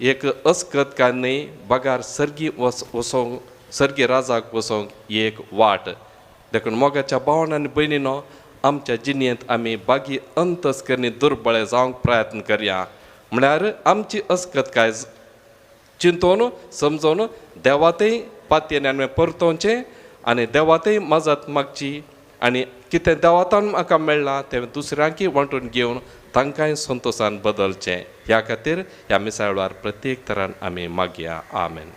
एक अस्कत काय न्ही बागार सर्गी वसोंक सर्गी राजाक वसोंक ही एक वाट देखून मोगाच्या भावान आनी भयणीनो आमच्या जिणेंत आमी बागी अंतस्करणी दुर्बळे जावंक प्रयत्न करया म्हळ्यार आमची अस्कत काय चिंतून समजून देवातय पातयेन आमी परतोवचें आनी देवातय मजत मागची आनी कितें देवातान म्हाका मेळ्ळां तें दुसऱ्यांकय वांटून घेवन तांकांय संतोशान बदलचें ह्या खातीर ह्या मिसाळ वेळार प्रत्येक तरान आमी मागया आमेन.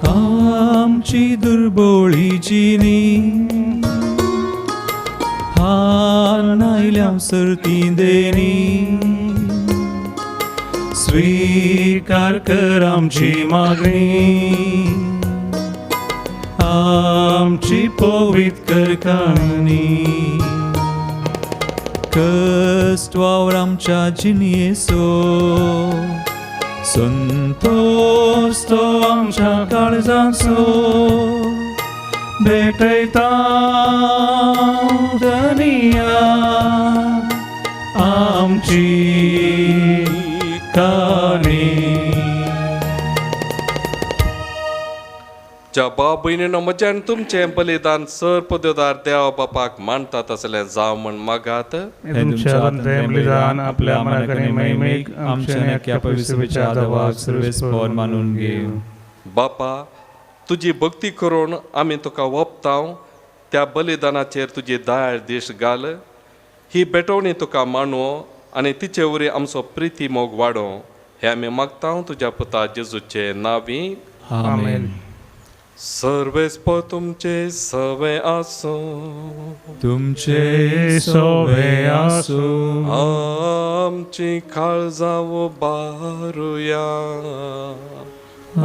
आमची दुर्बळीची नी हाल नायल्या सर्ती देनी स्वीकार कर आमची मागणी आमची पवित कर कानी कष्ट वावर आमच्या जिणयेचो संतोष तो आमच्या काळजाचो भेटयता धनिया आमची काणी ज्या भाव भयणीनो म्हज्यान तुमचें बलिदान सर पदोदार देवा बापाक मानतात असलें जावं म्हण मागात तुमच्या बलिदान आपल्या मनाकडे महिमेक आमच्या नेक्या पवित्र विचारावाक सर्वेस्पर मानून घेव. बापा तुजी भक्ती करून आमी तुका वोपताव त्या बलिदानाचेर तुजी दाळ देश घाल ही बेटवणी तुका मानवो आनी तिचे वरी आमचो प्रिती मोग वाडो हे आमी मागता तुज्या पुता जेजूचे नांवी आमेन. सर्वेस्पर तुमचे सवे आसो तुमचे सोवे आसो आमची काळजां बारुया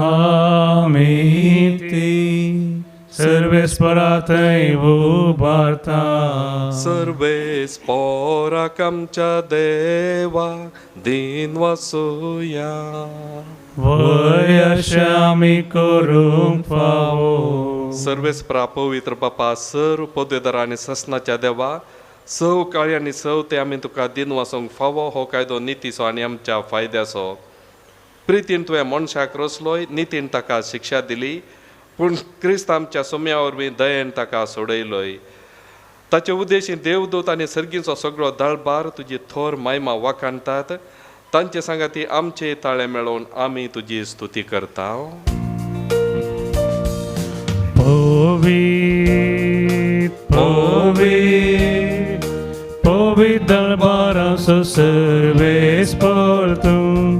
आमी ती सर्वेस्परातय उबारता सर्वेस्पराक आमच्या देवाक दिन वासुया वय आमी करूंक फावो. सर्वेस्परा पवित्र बापा सर्व पदवेदार आनी ससनाच्या देवा सव काळी आनी सव ते आमी तुका दिन वासोंक फावो हो कायदो नितीचो आनी आमच्या फायद्याचो प्रितीन तुवें मनशाक रचलोय नितीन ताका शिक्षा दिली पूण क्रिस्त आमच्या सोम्या वरवीं दयेन ताका सोडयलोय ताचे उद्देशीं देवदूत आनी सर्गीचो सगळो दळबार तुजी थोर महिमा वाखाणटात तांचे सांगाती आमचे ताळे मेळोवन आमी तुजी स्तुती करता. पवित्र दळबाराचो सर्वेस्पर तूं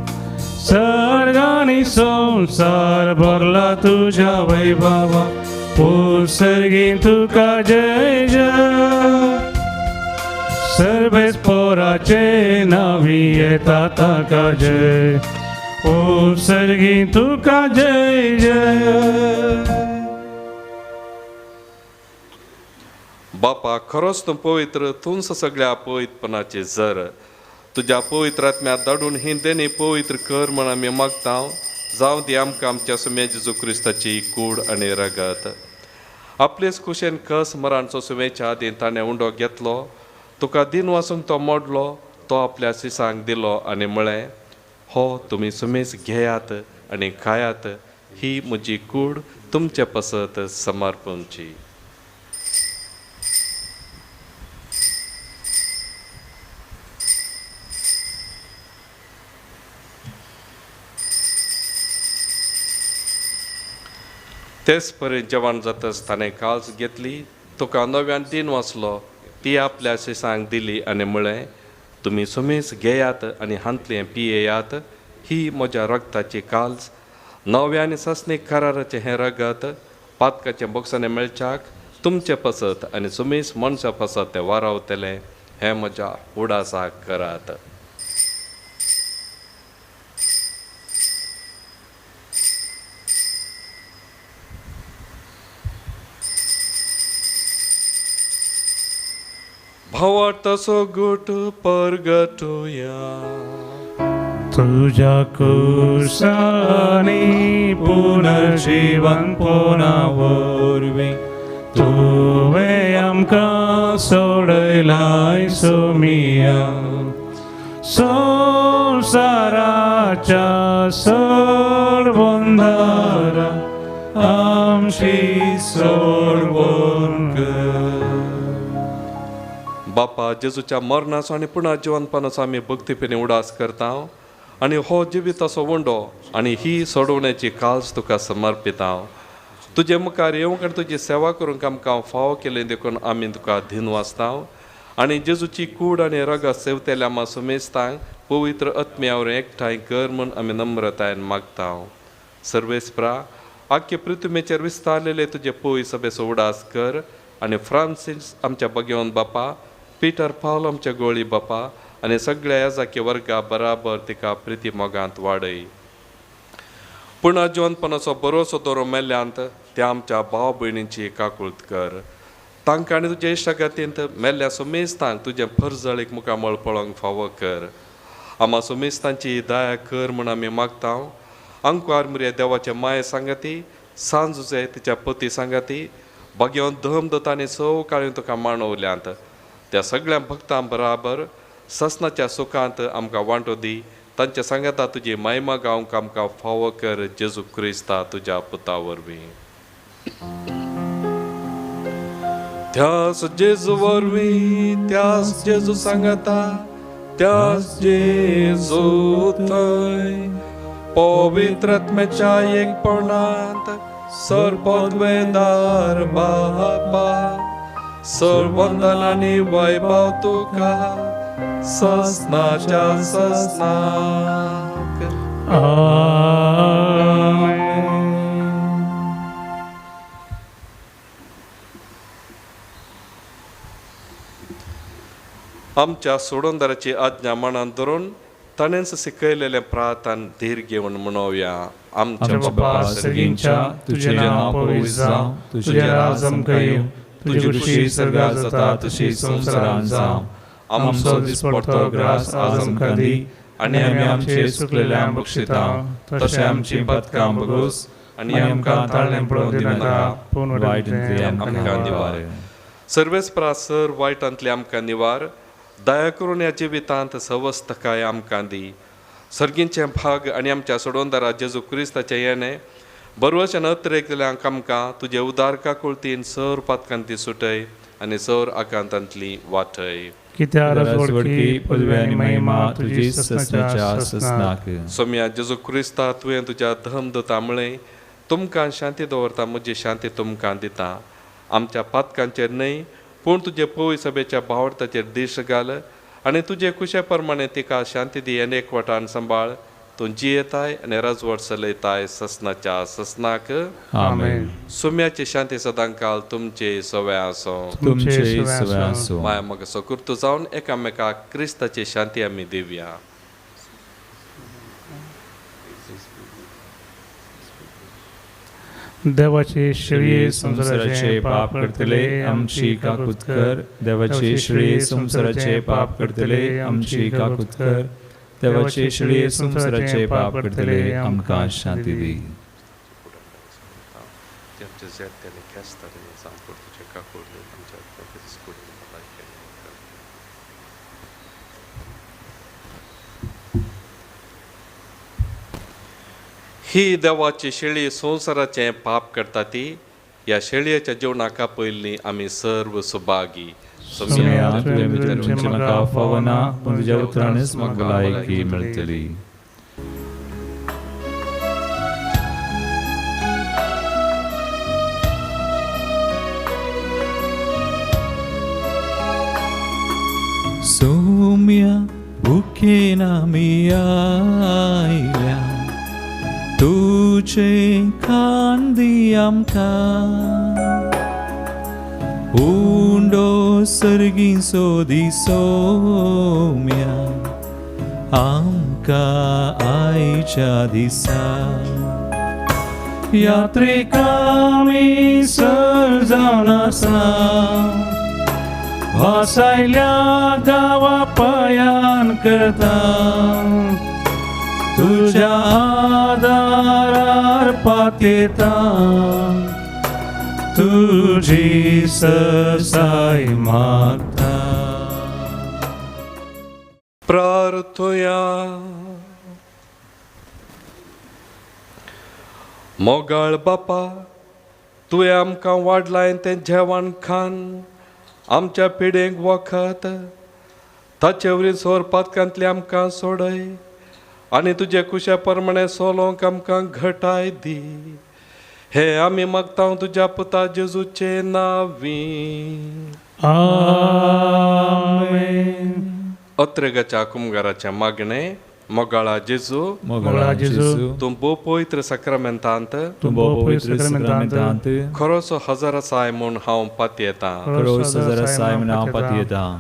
सर्गानी संसार भरला तुझ्या वैभवा सर्गी तुका जय जय सर्वेच पोराचे नावी येता ताका जय. उपसर्गी तुका जय जय. बापा खरोच तूं पवित्र, तूंच सगळ्या पवित्रपणाचे जर. तुज्या पवित्र आत्म्या धाडून ही देणी पवित्र कर म्हण आमी मागता. जावं दी आमकां आमच्या सुम्या जेजू क्रिस्ताची कूड आनी रगत. आपलेच कुशेन कस मरांचो सुमेच्या आदीं ताणें उंडो घेतलो. तुका दिन वासून तो मोडलो, तो आपल्या शिसांक दिलो आनी म्हळें, हो तुमी सुमेस घेयात आनी खायात, ही म्हजी कूड तुमचे पसत समर्पणची. तेच पर्यंत जेवण जातच ताणें काळज घेतली. तुका नव्यान दिन वाचलो, ती आपल्या शिसांक दिली आनी म्हळें, तुमी सुमेस घेयात आनी हांतलें पियेयात, ही म्हज्या रगताची काळज. नव्या आनी सस्नीक कराराचें हें रगत पातकाचें बोक्सांनी मेळच्याक तुमचें पसत आनी सुमेस मनशां पसत तें वारावतलें. हें म्हज्या उडासाक करात. भावा तसो गोट परगटुया. तुझ्या कुशानी पुनर्जीवन पोना वरवीं तुवें आमकां सोडयलाय सोमिया. संवसाराच्या सोडबंदारा आमची सोडबंद कर. बापा जेजूच्या मरणाचो आनी पुना जिवनपणाचो आमी भक्तीपेनी उडास करता. आनी हो जिवीत असो वंडो आनी ही सोडवण्याची काळज तुका समर्पिता. तुजे मुखार येवंक आनी तुजी सेवा करूंक आमकां फाव केलें देखून आमी तुका धीन वाचता. आनी जेजूची कूड आनी रगत सेवतेल्या आमा सुमेस्तांक पवित्र आत्म्यावर एकठांय कर म्हूण आमी नम्रतायेन मागता. सर्वेस्परा आख्खे पृथ्वीचेर विस्तारलेले तुजे पळय सभेचो उडास कर. आनी फ्रांसीस आमच्या भगवंत बापा, पिटर पावल आमच्या गोळी बापा आनी सगळ्या येजाके वर्गा बराबर तिका प्रिती मोगांत वाडय. पुणा जिवनपणाचो बरोसो दोरो मेल्ल्यांत त्या आमच्या भाव भयणींची काकुळट कर. तांकां आनी तुज्या इश्टागतींत मेल्ल्या सुमेस्तांक तुजें फरजळीक मुखामळ पळोवंक फावो कर. आमा सुमेस्तांची दया कर म्हूण आमी मागता. अंकुआर मुरे देवाचे माये सांगाती, सांजुजे तिच्या पती सांगाती, भगवंत धमदत आनी सव काळी तुका मांडवल्यांत त्या सगळ्या भक्तां बराबर ससनाच्या सुखांत आमकां वांटो दी. तांच्या सांगाता तुजी महिमा गावंक आमकां फावो कर. जेजू क्रिस्ता तुज्या पुता वरवीं. त्याच जेजू वरवीं, त्याच जेजू सांगाता, त्याच जेजू थंय पवित्र आत्म्याच्या एकपणांत सरपदवेदार बापा, सर्वंदन आनी वैभव तुका ससनाच्या ससनाक. आमेन. आमच्या सोडोंदराची आज्ञा मनान धरून ताणेंच शिकयलेलें प्रार्थन धीर घेवन म्हणोवया. आमच्या बाबा सगळींच्या तुझे नाव पवित्र जावं, तुझे राज आमकां येवं, तुजी खुशी सर्गार जाता तशी संवसारांत जावं. आमचो दिसपडटो ग्रास आज आमकां दी, आनी आमी आमचे चुकलेल्यांक बक्षिता, तशें आमची पथकां बगोस, आनी आमकां ताळणें पडोवंक दिनाका, पूण वायटांतली आमकां निवार. सर्वेस्परा सर वायटांतली आमकां निवार. दया करून ह्या जिवितांत सवस्थकाय आमकां दी. सर्गींचे भाग आनी आमच्या सोडोंदरा जेजू क्रिस्ताचें येणें बरोवचें नत्रेकल्यांक आमकां तुजे उदार काकुळतीन सर पातकांती सुटय आनी सर आकांतांतली वाटय. कित्याक राजवडकी पदवी आनी महिमा तुजी ससनाच्या ससनाक. सोम्या जेजू क्रिस्ता तुवें तुज्या धमदता म्हळें, तुमकां शांती दवरता, म्हजी शांती तुमकां दिता. आमच्या पातकांचेर न्हय पूण तुजे पळय सभेच्या भावर्थाचेर दिश घाल आनी तुजे कुशे प्रमाणे तिका शांती दी. आनी एकवटान सांबाळ तूं जियेताय आनी राजवट चलयताय ससनाच्या ससनाक Amen. सुम्याची शांती सदांकाल तुमचे सवय आसो तुमचे सवय आसूं. माया मग सकुर्त जावन एकामेकाक क्रिस्ताची शांती आमी दिवया. देवाचे श्री संसाराचे पाप करतले आमची काकूत कर. देवाचे श्री संसाराचे पाप करतले आमची काकूत कर. देवाचे श्री संसाराचे पाप करतले आमकां शांती दी. ही देवाची शेळी संसाराचे पाप करता ती. या शेळयेच्या जेवणाका पयलीं आमी सर्व सुभागी. सोम्या तुझे मित्र म्हाका फावना पूण तुज्या उतरांनीच म्हाका भलायकी मेळटली. सोम्या भुकेन आमी आयल्या तुझे खाण दी आमकां. उंडो सर्गीचो दी सोम्या आमकां आयच्या दिसा. यात्रेक आमी सर जावन आसा वासायल्या गांवा पयान करता. तुझ्या आदारार पातयेता तुझी ससाय मागता. प्रार्थया. मोगाळ बापा, तुवें आमकां वाडलाय तें जेवण खाण आमच्या पिडेक वखद ताचे वरी सोर पातकांतले आमकां सोडय आनी तुजे कुशा प्रमाणे सोलोंक आमकां घटाय दी. हे आमी मागता तुज्या पुता जेजूचे नांवी. आमेन. अत्रेगाच्या कुमगाराचे मागणे. मोगाळा जेजू, मोगाळा जेजू, तूं भोव पवित्र सक्रामेंतांत तूं भोव पवित्र सक्रामेंतांत खरोसो हजर आसाय म्हूण हांव पातयेतां. खरोस जरा साय म्हूण हांव पातयेतां.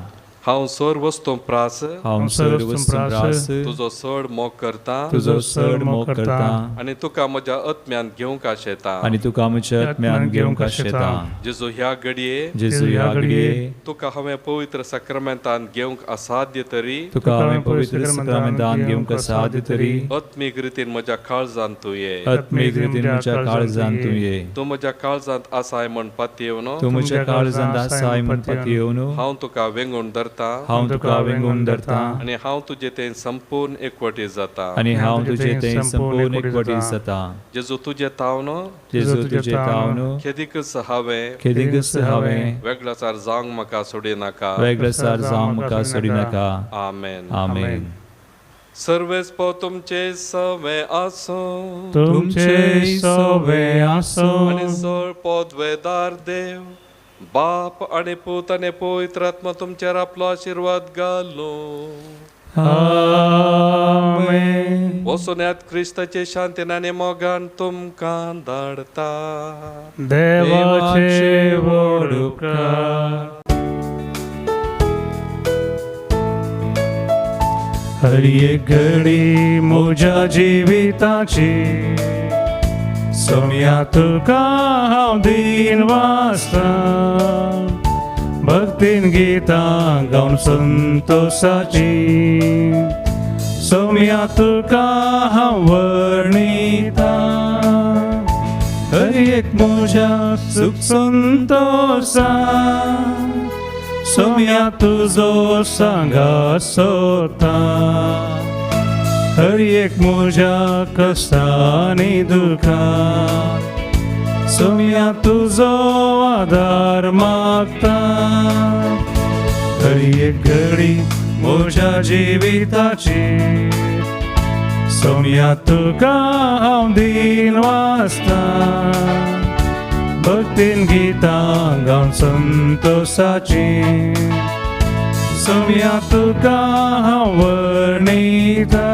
हांव सर वस्तू प्रास हांव सर वस्तू प्रास तुजो चड मोग करता. तुजो चड मोग करता आनी तुका म्हज्या आत्म्यान घेवंक आशेता. आनी तुका म्हज्या आत्म्यान घेवंक आशेता. जेजू ह्या घडये जेजू ह्या घडये तुका हांवें पवित्र सक्रामेंतान घेवंक असाध्य तरी तुका हांवें पवित्र सक्रामेंतान घेवंक असाध्य तरी आत्मीक रितीन म्हज्या काळजांत तूं ये. आत्मीक रितीन म्हज्या काळजांत तूं ये. तूं म्हज्या काळजांत आसाय म्हूण पातयेवन तूं म्हज्या काळजांत आसाय म्हूण पातयेवन हांव तुका वेंगून धरता. हांव तुका वेंगून धरता. आनी हांव तुजे तें संपूर्ण एकवटी जाता. आनी हांव तुजे तें संपूर्ण एकवटी जाता. जेजू तुजे तावन जेजू तुजे तावन खेदिकच हांवें खेदिकच हांवें वेगळाचार जावंक म्हाका सोडिनाका. वेगळाचार जावंक म्हाका सोडिनाका. आमेन. आमेन. सर्वेस पो तुमचे सवे आसो तुमचे सवे आसो आनी चड पोदवेदार देव बाप आनी पूत आनी पवित्र आत्मा तुमचेर आपलो आशिर्वाद घालो. आमेन. वचून येत क्रिस्ताचे शांतीन आनी मोगान तुमकां धाडता. देवाचे व्हड उपकार. हर एक घडी म्हज्या जिविताची सोम्या तुका हांव दिन वाचता. भक्तीन गितां गावन संतोशाची सोम्या तुका हांव वर्णिता. हर एक म्हज्या सुख संतोशा सोम्या तुजो सांगा सोता. हर एक म्हज्या कश्टांनी दुखां सोम्या तुजो आदार मागता. हर एक घडी म्हज्या जिविताची सोम्या तुका हांव दिन वाचता. भक्तीन गितां गावन संतोशाची सोम्या तुका हांव वर्णिता.